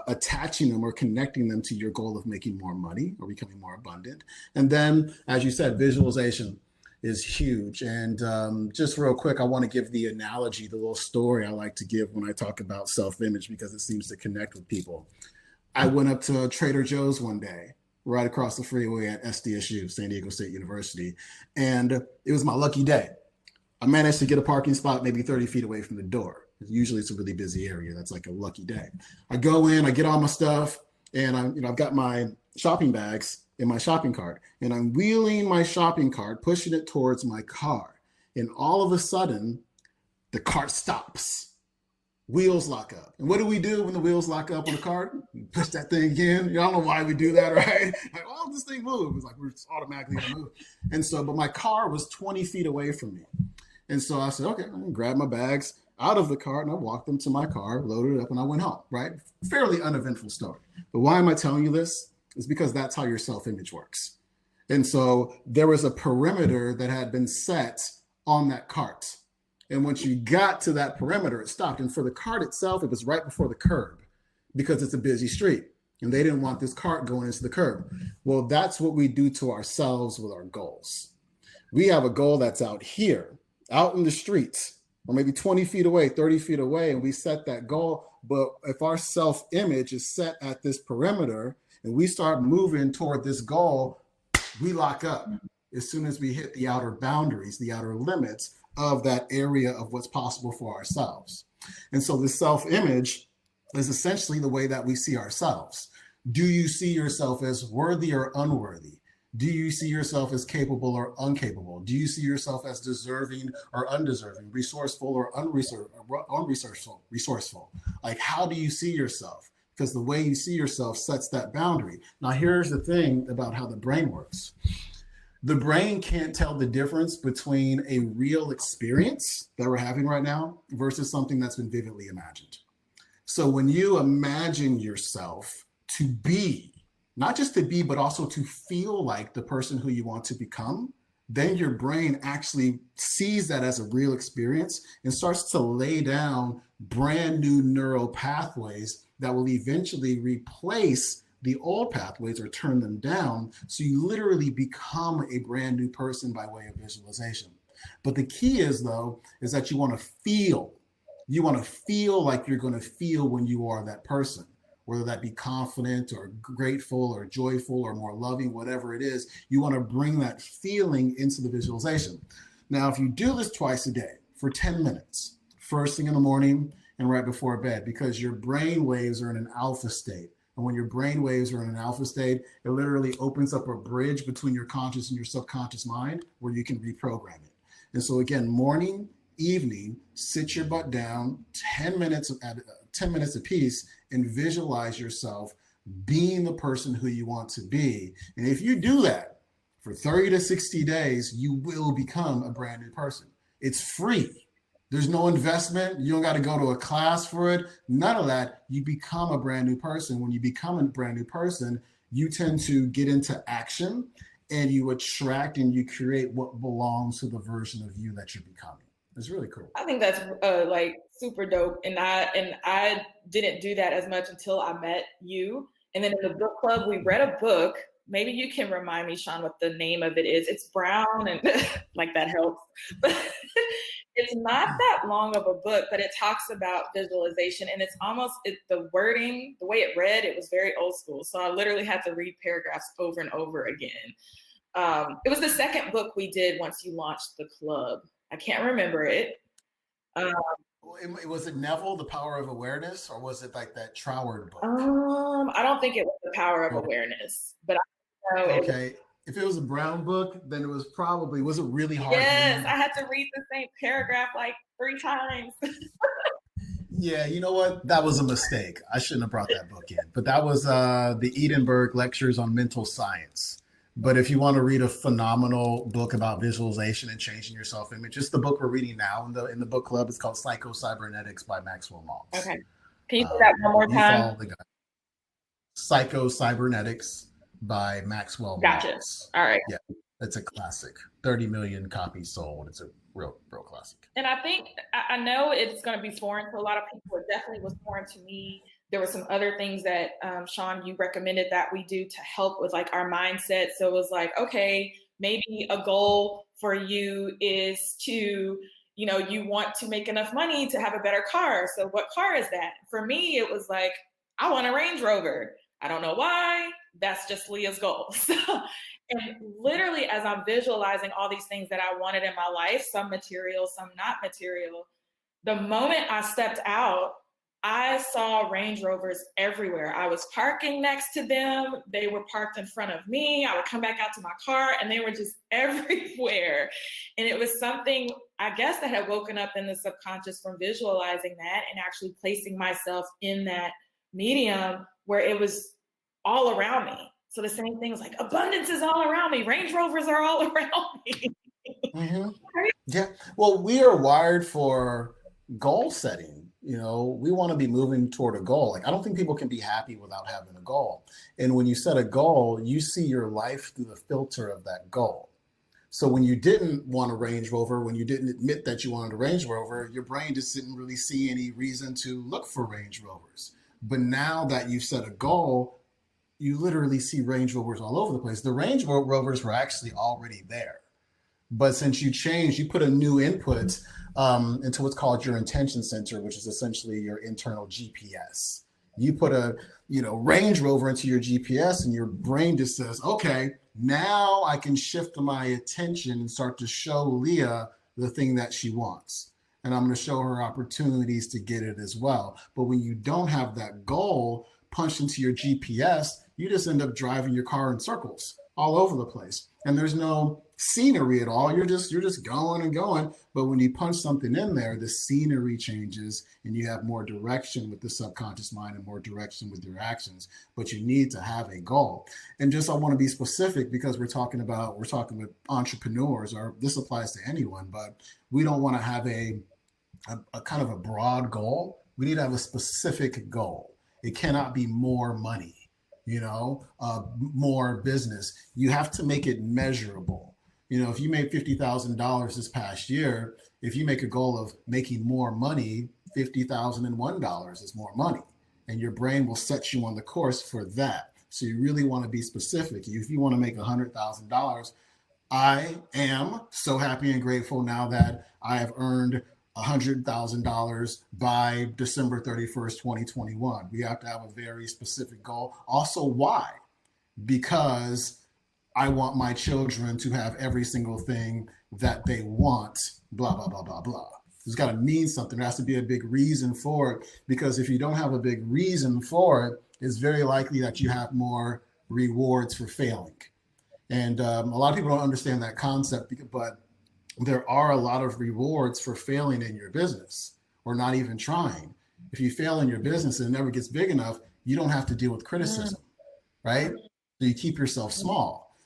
attaching them or connecting them to your goal of making more money or becoming more abundant. And then, as you said, visualization is huge. And just real quick, I want to give the analogy, the little story I like to give when I talk about self-image, because it seems to connect with people. I went up to Trader Joe's one day, right across the freeway at SDSU, San Diego State University. And it was my lucky day. I managed to get a parking spot maybe 30 feet away from the door. Usually it's a really busy area. That's like a lucky day. I go in, I get all my stuff, and I've got my shopping bags in my shopping cart, and I'm wheeling my shopping cart, pushing it towards my car. And all of a sudden, the cart stops. Wheels lock up. And what do we do when the wheels lock up on the cart? We push that thing again. You don't know why we do that, right? Like, oh, this thing moves. It's like we're just automatically gonna move. And so, but my car was 20 feet away from me. And so I said, okay, I'm gonna grab my bags out of the cart, and I walked them to my car, loaded it up, and I went home, right? Fairly uneventful story. But why am I telling you this? It's because that's how your self-image works. And so there was a perimeter that had been set on that cart. And once you got to that perimeter, it stopped. And for the cart itself, it was right before the curb because it's a busy street. And they didn't want this cart going into the curb. Well, that's what we do to ourselves with our goals. We have a goal that's out here, out in the streets, or maybe 20 feet away, 30 feet away, and we set that goal. But if our self-image is set at this perimeter and we start moving toward this goal, we lock up as soon as we hit the outer boundaries, the outer limits of that area of what's possible for ourselves. And so the self-image is essentially the way that we see ourselves. Do you see yourself as worthy or unworthy? Do you see yourself as capable or incapable? Do you see yourself as deserving or undeserving, resourceful or resourceful? Like, how do you see yourself? Because the way you see yourself sets that boundary. Now, here's the thing about how the brain works. The brain can't tell the difference between a real experience that we're having right now versus something that's been vividly imagined. So when you imagine yourself to be, not just to be, but also to feel like the person who you want to become, then your brain actually sees that as a real experience and starts to lay down brand new neural pathways that will eventually replace the old pathways or turn them down. So you literally become a brand new person by way of visualization. But the key is, though, is that you want to feel. You want to feel like you're going to feel when you are that person, whether that be confident or grateful or joyful or more loving, whatever it is. You want to bring that feeling into the visualization. Now, if you do this twice a day for 10 minutes, first thing in the morning and right before bed, because your brain waves are in an alpha state. And when your brain waves are in an alpha state, it literally opens up a bridge between your conscious and your subconscious mind where you can reprogram it. And so again, morning, evening, sit your butt down, 10 minutes apiece, and visualize yourself being the person who you want to be. And if you do that for 30 to 60 days, you will become a brand new person. It's free. There's no investment. You don't got to go to a class for it. None of that. You become a brand new person. When you become a brand new person, you tend to get into action and you attract and you create what belongs to the version of you that you're becoming. It's really cool. I think that's like super dope. And I didn't do that as much until I met you. And then in the book club, we read a book. Maybe you can remind me, Sean, what the name of it is. It's brown and like that helps. But it's not that long of a book, but it talks about visualization. And it's almost the wording, the way it read, it was very old school. So I literally had to read paragraphs over and over again. It was the second book we did once you launched the club. I can't remember it. Was it Neville, The Power of Awareness, or was it like that Troward book? I don't think it was The Power of Awareness, but I know okay. If it was a brown book, then it was probably, was it really hard? Yes, I had to read the same paragraph like 3 times. Yeah, you know what? That was a mistake. I shouldn't have brought that book in. But that was the Edinburgh Lectures on Mental Science. But if you want to read a phenomenal book about visualization and changing your self-image, just the book we're reading now in the book club. It's called Psycho Cybernetics by Maxwell Maltz. Okay. Can you say that one more You time? follow the guy. Psycho Cybernetics by Maxwell Gotcha. Maltz. All right. Yeah, it's a classic. 30 million copies sold. It's a real classic. And I think, I know it's going to be foreign to a lot of people. It definitely was foreign to me. There were some other things that, Sean, you recommended that we do to help with like our mindset. So it was like, okay, maybe a goal for you is to, you know, you want to make enough money to have a better car. So what car is that? For me, it was like, I want a Range Rover. I don't know why. That's just Leah's goal. So, and literally, as I'm visualizing all these things that I wanted in my life, some material, some not material, the moment I stepped out, I saw Range Rovers everywhere. I was parking next to them. They were parked in front of me. I would come back out to my car and they were just everywhere. And it was something, I guess, that had woken up in the subconscious from visualizing that and actually placing myself in that medium where it was all around me. So the same thing was like, abundance is all around me. Range Rovers are all around me. Mm-hmm. Yeah. Well, we are wired for goal setting. You know, we want to be moving toward a goal. Like, I don't think people can be happy without having a goal. And when you set a goal, you see your life through the filter of that goal. So when you didn't want a Range Rover, when you didn't admit that you wanted a Range Rover, your brain just didn't really see any reason to look for Range Rovers. But now that you've set a goal, you literally see Range Rovers all over the place. The Range Rovers were actually already there. But since you changed, you put a new input into what's called your intention center, which is essentially your internal GPS. You put a Range Rover into your GPS and your brain just says, okay, now I can shift my attention and start to show Leah the thing that she wants. And I'm going to show her opportunities to get it as well. But when you don't have that goal punched into your GPS, you just end up driving your car in circles all over the place. And there's no scenery at all. You're just going and going. But when you punch something in there, the scenery changes and you have more direction with the subconscious mind and more direction with your actions. But you need to have a goal. And just, I want to be specific because we're talking with entrepreneurs, or this applies to anyone, but we don't want to have a kind of a broad goal. We need to have a specific goal. It cannot be more money, more business. You have to make it measurable. If you made $50,000 this past year, if you make a goal of making more money, $50,001 is more money. And your brain will set you on the course for that. So you really want to be specific. If you want to make $100,000, I am so happy and grateful now that I have earned $100,000 by December 31st, 2021. We have to have a very specific goal. Also, why? Because I want my children to have every single thing that they want, blah, blah, blah, blah, blah. It's got to mean something. There has to be a big reason for it, because if you don't have a big reason for it, it's very likely that you have more rewards for failing. And a lot of people don't understand that concept, but there are a lot of rewards for failing in your business or not even trying. If you fail in your business and it never gets big enough, you don't have to deal with criticism, right? So you keep yourself small.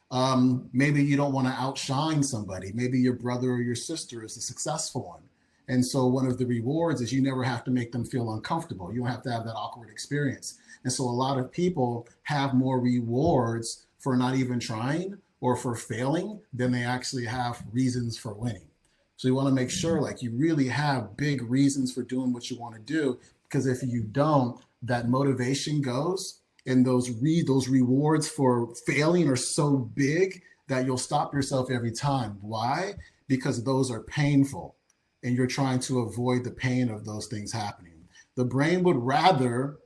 Maybe you don't want to outshine somebody. Maybe your brother or your sister is a successful one. And so one of the rewards is you never have to make them feel uncomfortable. You don't have to have that awkward experience. And so a lot of people have more rewards for not even trying or for failing than they actually have reasons for winning. So you want to make sure like you really have big reasons for doing what you want to do, because if you don't, that motivation goes, and those rewards for failing are so big that you'll stop yourself every time. Why? Because those are painful and you're trying to avoid the pain of those things happening. The brain would rather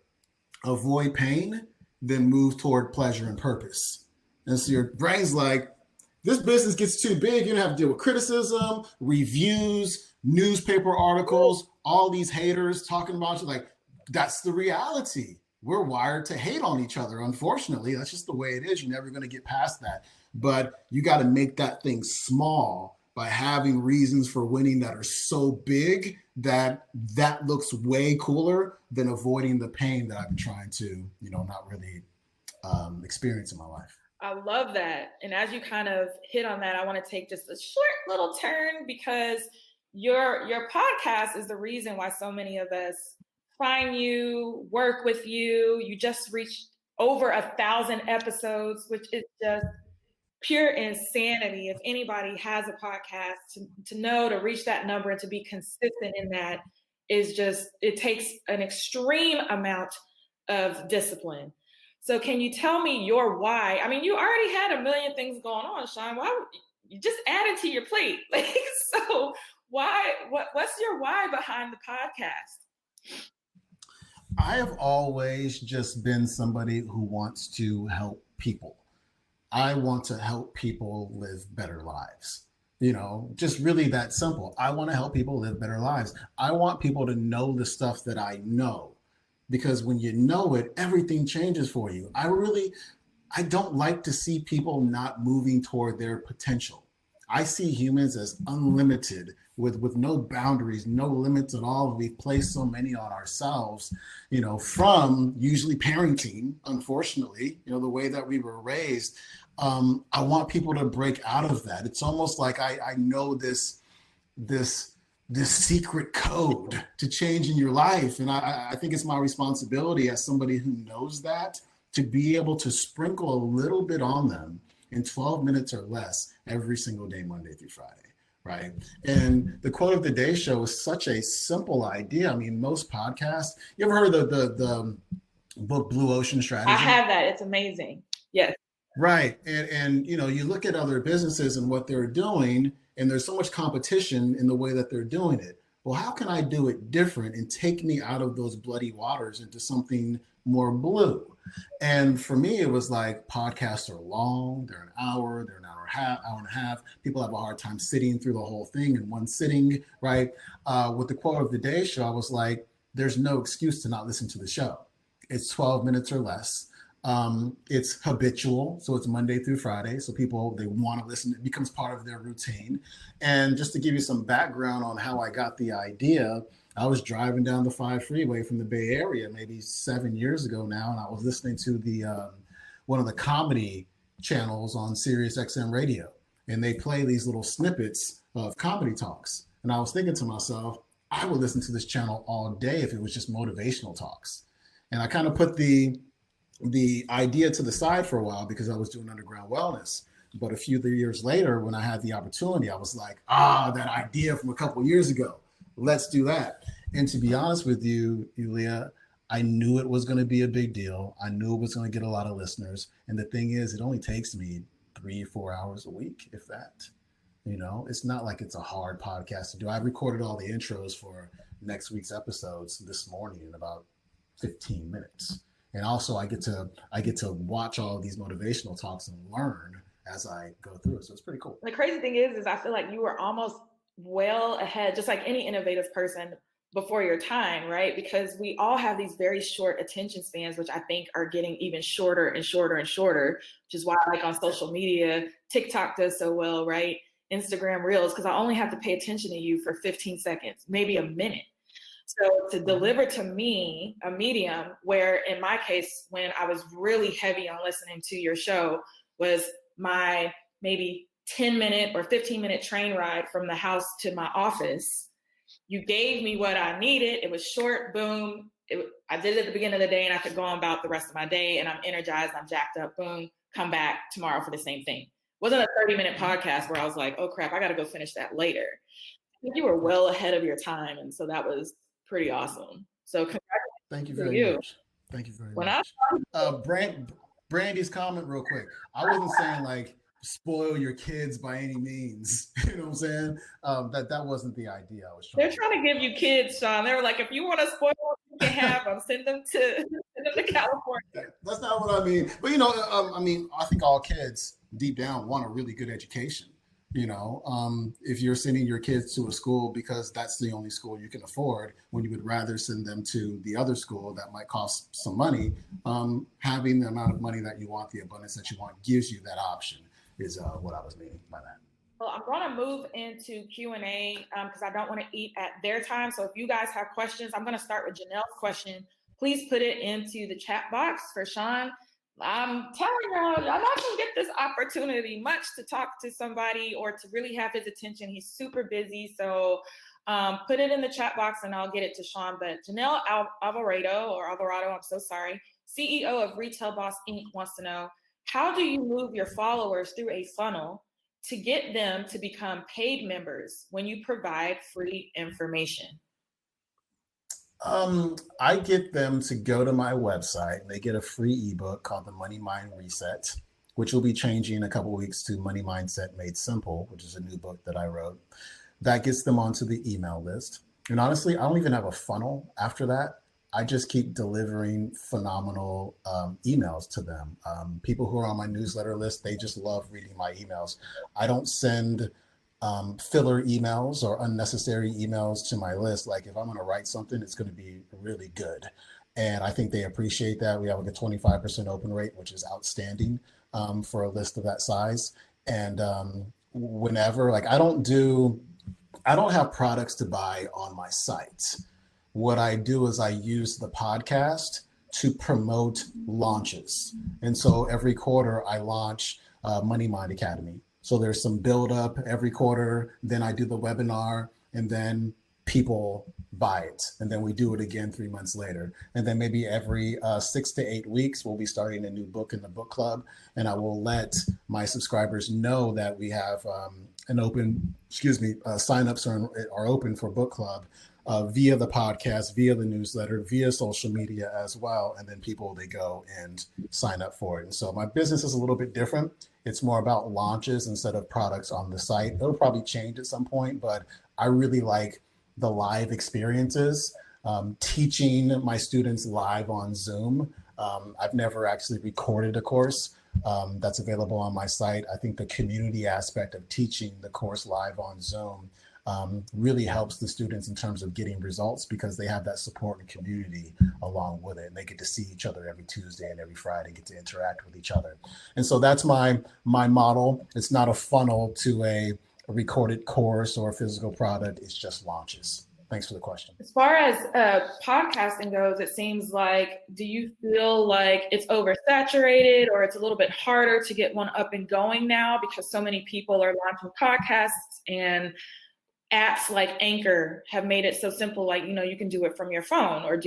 avoid pain than move toward pleasure and purpose. And so your brain's like, this business gets too big. You're gonna have to deal with criticism, reviews, newspaper articles, all these haters talking about you. Like, that's the reality. We're wired to hate on each other. Unfortunately, that's just the way it is. You're never gonna get past that. But you got to make that thing small by having reasons for winning that are so big that looks way cooler than avoiding the pain that I've been trying to, not really experience in my life. I love that. And as you kind of hit on that, I want to take just a short little turn, because your podcast is the reason why so many of us find you, work with you. You just reached over 1,000 episodes, which is just pure insanity. If anybody has a podcast, to know, to reach that number and to be consistent in that is just, it takes an extreme amount of discipline. So can you tell me your why? I mean, you already had a million things going on, Sean. Why would you just add it to your plate? So what's your why behind the podcast? I have always just been somebody who wants to help people. I want to help people live better lives. Just really that simple. I want to help people live better lives. I want people to know the stuff that I know, because when you know it, everything changes for you. I don't like to see people not moving toward their potential. I see humans as unlimited, with no boundaries, no limits at all. We've placed so many on ourselves, from usually parenting, unfortunately, the way that we were raised. I want people to break out of that. It's almost like I know this secret code to changing your life. And I think it's my responsibility as somebody who knows that, to be able to sprinkle a little bit on them in 12 minutes or less every single day, Monday through Friday. Right. And the quote of the day show is such a simple idea. I mean, most podcasts, you ever heard of the book Blue Ocean Strategy? I have that. It's amazing. Yes. Right. And you look at other businesses and what they're doing, and there's so much competition in the way that they're doing it. Well, how can I do it different and take me out of those bloody waters into something more blue? And for me, it was like, podcasts are long. They're an hour, they're an hour and a half. People have a hard time sitting through the whole thing in one sitting, right? With the quote of the day show, I was like, there's no excuse to not listen to the show. It's 12 minutes or less. It's habitual, so it's Monday through Friday. So people, they want to listen. It becomes part of their routine. And just to give you some background on how I got the idea, I was driving down the 5 freeway from the Bay Area maybe 7 years ago now, and I was listening to the one of the comedy channels on Sirius XM radio, and they play these little snippets of comedy talks. And I was thinking to myself, I would listen to this channel all day if it was just motivational talks. And I kind of put the idea to the side for a while because I was doing underground wellness. But a few years later, when I had the opportunity, I was like, that idea from a couple of years ago, let's do that. And to be honest with you, Leah, I knew it was going to be a big deal. I knew it was going to get a lot of listeners. And the thing is, it only takes me 3-4 hours a week, if that. It's not like it's a hard podcast to do. I recorded all the intros for next week's episodes this morning in about 15 minutes. And also I get to watch all of these motivational talks and learn as I go through it. So it's pretty cool. The crazy thing is I feel like you were almost well ahead, just like any innovative person, before your time, right? Because we all have these very short attention spans, which I think are getting even shorter and shorter and shorter, which is why, like, on social media, TikTok does so well, right? Instagram Reels, because I only have to pay attention to you for 15 seconds, maybe a minute. So to deliver to me a medium where, in my case, when I was really heavy on listening to your show, was my maybe 10-minute or 15-minute train ride from the house to my office. You gave me what I needed. It was short, boom. I did it at the beginning of the day, and I could go on about the rest of my day, and I'm energized, I'm jacked up, boom, come back tomorrow for the same thing. It wasn't a 30-minute podcast where I was like, oh crap, I got to go finish that later. I think you were well ahead of your time, and so that was pretty awesome. So congratulations. Thank you very much. Thank you very much. Brandy's comment real quick. I wasn't saying like spoil your kids by any means. You know what I'm saying? That wasn't the idea I was trying. They're trying to give you kids, Sean. They were like, if you want to spoil them, you can have them. Send them to California. That's not what I mean. But I think all kids deep down want a really good education. If you're sending your kids to a school because that's the only school you can afford, when you would rather send them to the other school that might cost some money, having the amount of money that you want, the abundance that you want, gives you that option is what I was meaning by that. Well, I'm going to move into Q&A because I don't want to eat at their time. So if you guys have questions, I'm going to start with Janelle's question. Please put it into the chat box for Sean. I'm telling y'all, y'all not going to get this opportunity much to talk to somebody or to really have his attention. He's super busy. So put it in the chat box and I'll get it to Sean. But Janelle Alvarado, I'm so sorry, CEO of Retail Boss Inc. wants to know, how do you move your followers through a funnel to get them to become paid members when you provide free information? I get them to go to my website. They get a free ebook called The Money Mind Reset, which will be changing in a couple of weeks to Money Mindset Made Simple, which is a new book that I wrote. That gets them onto the email list. And honestly, I don't even have a funnel after that. I just keep delivering phenomenal emails to them. People who are on my newsletter list, they just love reading my emails. I don't send filler emails or unnecessary emails to my list. Like if I'm going to write something, it's going to be really good. And I think they appreciate that. We have like a 25% open rate, which is outstanding for a list of that size. And whenever, like I don't have products to buy on my site. What I do is I use the podcast to promote launches. And so every quarter I launch Money Mind Academy. So there's some build up every quarter. Then I do the webinar and then people buy it. And then we do it again 3 months later. And then maybe every 6 to 8 weeks, we'll be starting a new book in the book club. And I will let my subscribers know that we have an open, signups are open for book club. Via the podcast, via the newsletter, via social media as well. And then people, they go and sign up for it. And so my business is a little bit different. It's more about launches instead of products on the site. It'll probably change at some point, but I really like the live experiences, teaching my students live on Zoom. I've never actually recorded a course that's available on my site. I think the community aspect of teaching the course live on Zoom really helps the students in terms of getting results because they have that support and community along with it. And they get to see each other every Tuesday and every Friday, get to interact with each other. And so that's my model. It's not a funnel to a recorded course or a physical product. It's just launches. Thanks for the question. As far as podcasting goes, it seems like, do you feel like it's oversaturated or it's a little bit harder to get one up and going now because so many people are launching podcasts and apps like Anchor have made it so simple, like, you can do it from your phone? Or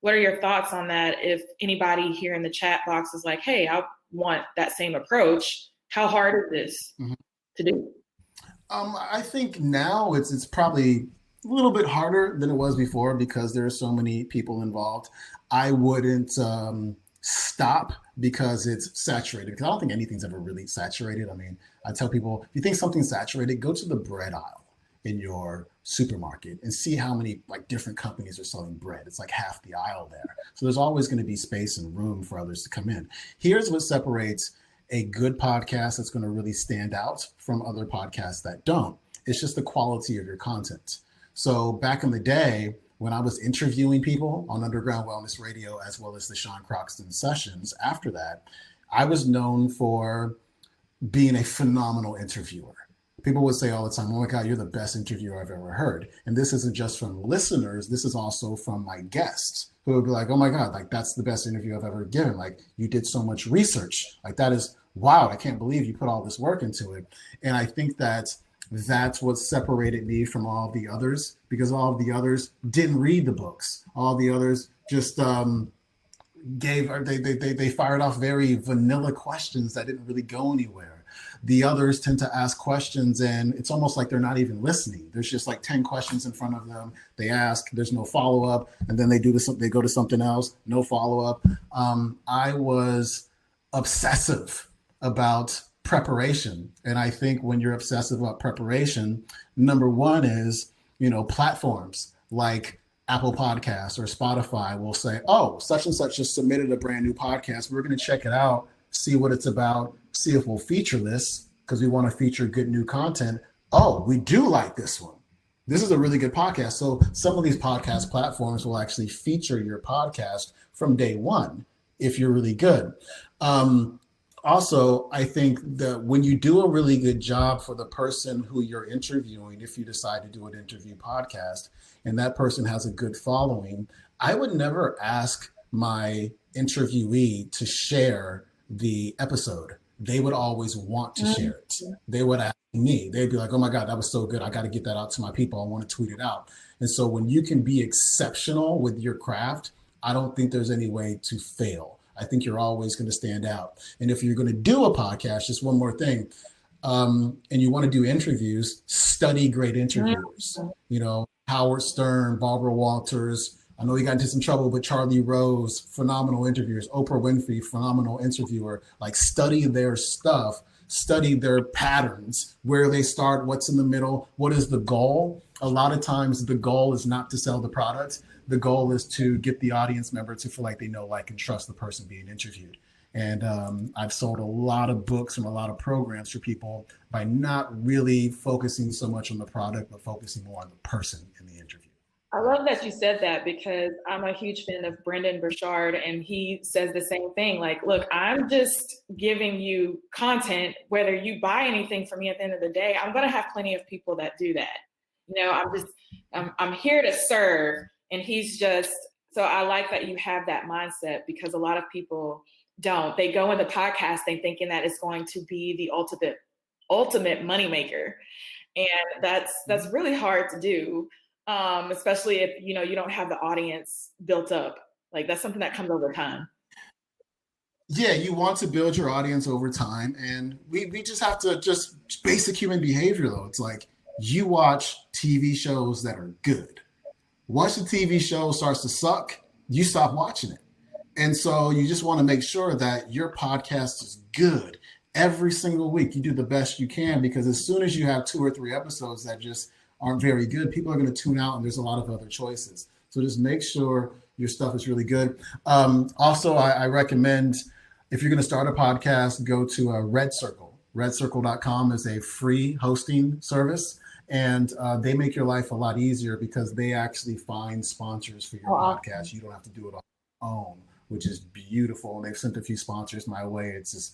what are your thoughts on that? If anybody here in the chat box is like, hey, I want that same approach, how hard is this to do? I think now it's probably a little bit harder than it was before because there are so many people involved. I wouldn't stop because it's saturated, because I don't think anything's ever really saturated. I mean, I tell people, if you think something's saturated, go to the bread aisle in your supermarket and see how many different companies are selling bread. It's like half the aisle there. So there's always going to be space and room for others to come in. Here's what separates a good podcast that's going to really stand out from other podcasts that don't. It's just the quality of your content. So back in the day, when I was interviewing people on Underground Wellness Radio, as well as the Sean Croxton sessions after that, I was known for being a phenomenal interviewer. People would say all the time, oh my God, you're the best interviewer I've ever heard. And this isn't just from listeners, this is also from my guests who would be like, oh my God, that's the best interview I've ever given. You did so much research. That is, wow, I can't believe you put all this work into it. And I think that's what separated me from all the others, because all of the others didn't read the books. All the others just they fired off very vanilla questions that didn't really go anywhere. The others tend to ask questions and it's almost like they're not even listening. There's just 10 questions in front of them. They ask, there's no follow-up, and then they go to something else, no follow-up. I was obsessive about preparation. And I think when you're obsessive about preparation, number one is, platforms like Apple Podcasts or Spotify will say, oh, such and such just submitted a brand new podcast. We're going to check it out, see what it's about, see if we'll feature this because we want to feature good new content. Oh, we do like this one. This is a really good podcast. So some of these podcast platforms will actually feature your podcast from day one if you're really good. Also, I think that when you do a really good job for the person who you're interviewing, if you decide to do an interview podcast and that person has a good following, I would never ask my interviewee to share the episode. They would always want to share it. They would ask me, they'd be like, oh my God, that was so good. I got to get that out to my people. I want to tweet it out. And so when you can be exceptional with your craft, I don't think there's any way to fail. I think you're always going to stand out. And if you're going to do a podcast, just one more thing, and you want to do interviews, study great interviewers. You know, Howard Stern, Barbara Walters. I know he got into some trouble, but Charlie Rose, phenomenal interviewers. Oprah Winfrey, phenomenal interviewer. Like, study their stuff, study their patterns, where they start, what's in the middle, what is the goal. A lot of times the goal is not to sell the product. The goal is to get the audience member to feel like they know, like, and trust the person being interviewed. And I've sold a lot of books and a lot of programs for people by not really focusing so much on the product, but focusing more on the person in the interview. I love that you said that, because I'm a huge fan of Brendan Burchard, and he says the same thing. Like, look, I'm just giving you content. Whether you buy anything from me at the end of the day, I'm going to have plenty of people that do that. You know, I'm here to serve. And he's just, so I like that you have that mindset, because a lot of people don't. They go into podcasting thinking that it's going to be the ultimate moneymaker. And that's really hard to do, especially if, you know, you don't have the audience built up. Like, that's something that comes over time. Yeah, you want to build your audience over time. And we just have to, just basic human behavior, though. It's like, you watch TV shows that are good. Once the TV show starts to suck, you stop watching it. And so you just want to make sure that your podcast is good every single week. You do the best you can, because as soon as you have 2 or 3 episodes that just aren't very good, people are going to tune out, and there's a lot of other choices. So just make sure your stuff is really good. Also, I recommend, if you're going to start a podcast, go to Red Circle. RedCircle.com is a free hosting service. And they make your life a lot easier, because they actually find sponsors for your podcast. You don't have to do it on your own, which is beautiful. And they've sent a few sponsors my way. It's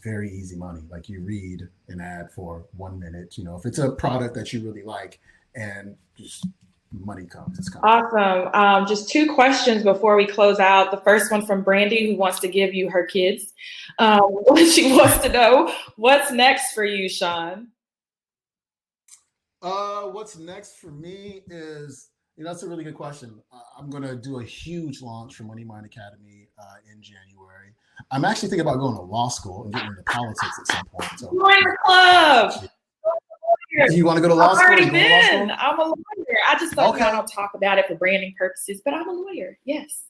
very easy money. Like, you read an ad for 1 minute, you know, if it's a product that you really like, and just money comes. It's coming. Awesome. Just 2 questions before we close out. The first one from Brandy, who wants to give you her kids. She wants to know, what's next for you, Sean? What's next for me is, you know, that's a really good question. I'm going to do a huge launch for Money Mind Academy in January. I'm actually thinking about going to law school and getting into politics at some point. So, join the club. Do you want to go to law school? I've already been. I'm a lawyer. I just thought, I don't talk about it for branding purposes, but I'm a lawyer. Yes.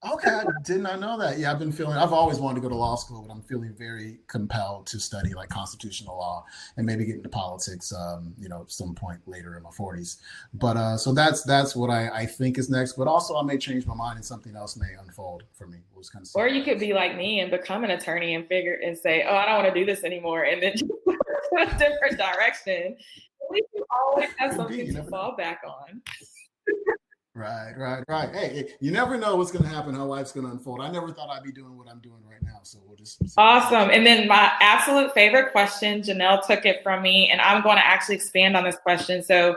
Okay, I did not know that. Yeah, I've always wanted to go to law school, but I'm feeling very compelled to study, like, constitutional law and maybe get into politics, you know, some point later in my 40s. But so that's what I think is next. But also, I may change my mind and something else may unfold for me. We'll just kind of, or you could be like me and become an attorney and say, oh, I don't want to do this anymore, and then just go a different direction. At least you always have something to fall back on. Right. Hey, you never know what's going to happen, how life's going to unfold. I never thought I'd be doing what I'm doing right now. So we'll just. Awesome. And then my absolute favorite question, Janelle took it from me, and I'm going to actually expand on this question. So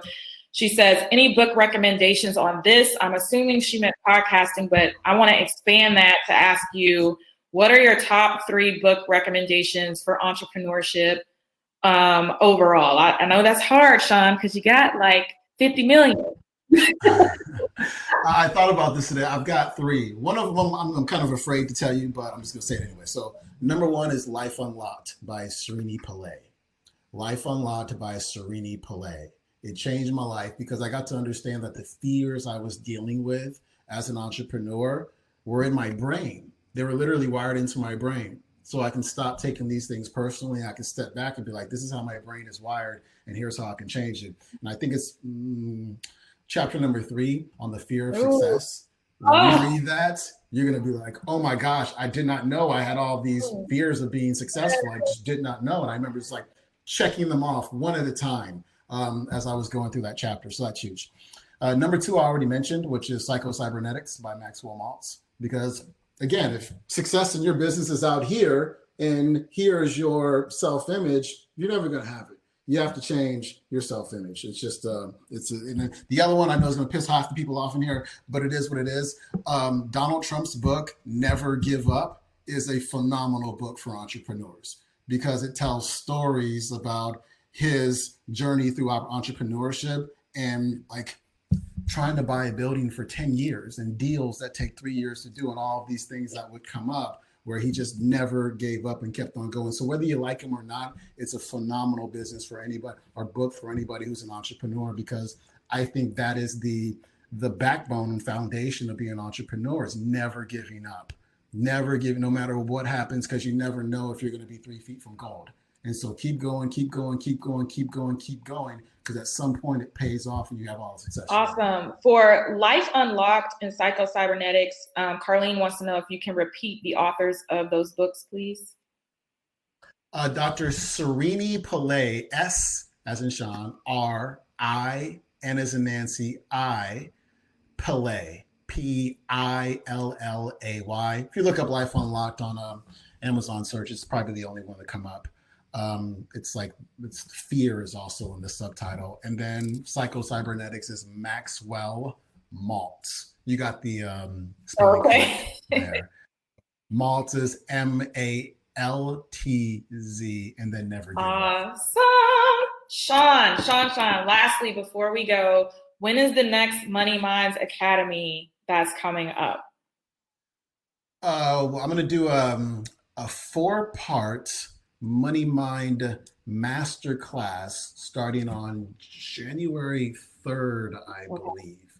she says, any book recommendations on this? I'm assuming she meant podcasting, but I want to expand that to ask you, what are your top 3 book recommendations for entrepreneurship overall? I know that's hard, Sean, because you got like 50 million. I thought about this today. I've got 3. One of them I'm kind of afraid to tell you, but I'm just going to say it anyway. So number 1 is Life Unlocked by Srini Pillay. Life Unlocked by Srini Pillay. It changed my life, because I got to understand that the fears I was dealing with as an entrepreneur were in my brain. They were literally wired into my brain. So I can stop taking these things personally. I can step back and be like, this is how my brain is wired, and here's how I can change it. And I think it's chapter number 3 on the fear of success. When you read that, you're going to be like, oh my gosh, I did not know I had all these fears of being successful. I just did not know. And I remember just like checking them off one at a time as I was going through that chapter. So that's huge. Number 2, I already mentioned, which is Psycho-Cybernetics by Maxwell Maltz. Because again, if success in your business is out here, and here's your self-image, you're never going to have it. You have to change your self-image. It's just, and the other one I know is going to piss half the people off in here, but it is what it is. Donald Trump's book, Never Give Up, is a phenomenal book for entrepreneurs because it tells stories about his journey through entrepreneurship and like trying to buy a building for 10 years and deals that take 3 years to do and all of these things that would come up where he just never gave up and kept on going. So whether you like him or not, it's a phenomenal business for anybody, or book for anybody who's an entrepreneur, because I think that is the backbone and foundation of being an entrepreneur is never giving up, never giving, no matter what happens, because you never know if you're going to be 3 feet from gold. And so keep going, keep going, keep going, keep going, keep going, because at some point it pays off and you have all the success. Awesome. For Life Unlocked and Psycho-Cybernetics, Carlene wants to know if you can repeat the authors of those books, please. Dr. Serini Pillay, S as in Sean, R, I, N as in Nancy, I, Pillay, Pillay. If you look up Life Unlocked on Amazon search, it's probably the only one to come up. It's fear is also in the subtitle. And then Psycho-Cybernetics is Maxwell Maltz. You got the okay. there. Maltz is MALTZ, and then Never Give Up. Awesome. Sean, lastly, before we go, when is the next Money Minds Academy that's coming up? Well, I'm going to do a 4-part Money Mind Masterclass starting on January 3rd, I believe.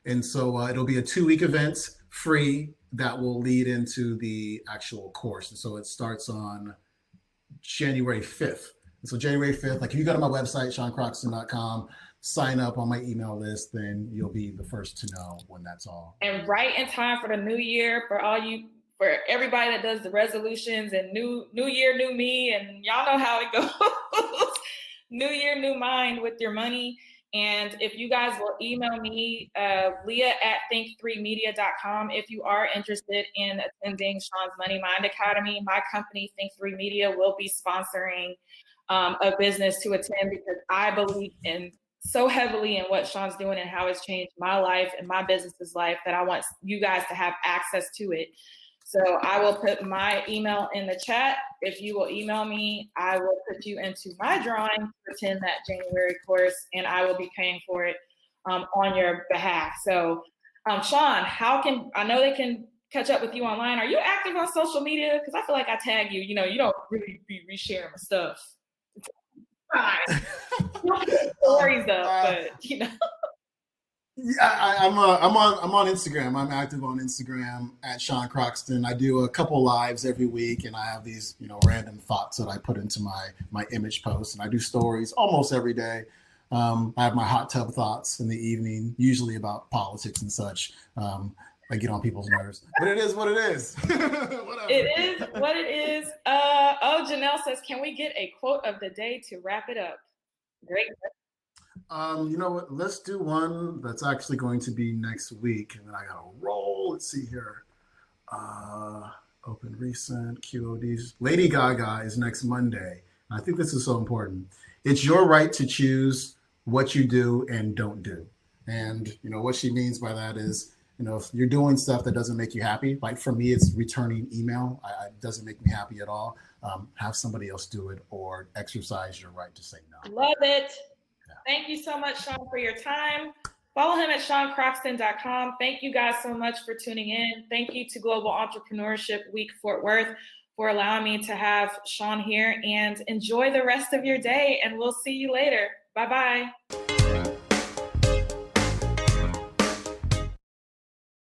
And so it'll be a 2-week event, free, that will lead into the actual course. And so it starts on January 5th. And so January 5th, like if you go to my website, seancroxton.com, sign up on my email list, then you'll be the first to know when that's all. And right in time for the new year, for everybody that does the resolutions and new year, new me, and y'all know how it goes. New year, new mind with your money. And if you guys will email me, Leah@think3media.com, if you are interested in attending Sean's Money Mind Academy. My company, Think3 Media, will be sponsoring a business to attend because I believe so heavily in what Sean's doing and how it's changed my life and my business's life that I want you guys to have access to it. So I will put my email in the chat. If you will email me, I will put you into my drawing to attend that January course, and I will be paying for it on your behalf. So, Sean, I know they can catch up with you online. Are you active on social media? Because I feel like I tag you. You don't really be resharing my stuff. Fine. Stories up, but Yeah, I'm on Instagram. I'm active on Instagram at Sean Croxton. I do a couple lives every week, and I have these random thoughts that I put into my image posts, and I do stories almost every day. I have my hot tub thoughts in the evening, usually about politics and such. I get on people's nerves, but it is what it is. Whatever. It is what it is. Janelle says, can we get a quote of the day to wrap it up? Great. You know what? Let's do one that's actually going to be next week, and then I gotta roll. Let's see here. Open recent QODs. Lady Gaga is next Monday. I think this is so important. It's your right to choose what you do and don't do. And what she means by that is, if you're doing stuff that doesn't make you happy, like for me, it's returning email. It doesn't make me happy at all. Have somebody else do it, or exercise your right to say no. Love it. Thank you so much, Sean, for your time. Follow him at SeanCroxton.com. Thank you guys so much for tuning in. Thank you to Global Entrepreneurship Week Fort Worth for allowing me to have Sean here, and enjoy the rest of your day, and we'll see you later. Bye-bye.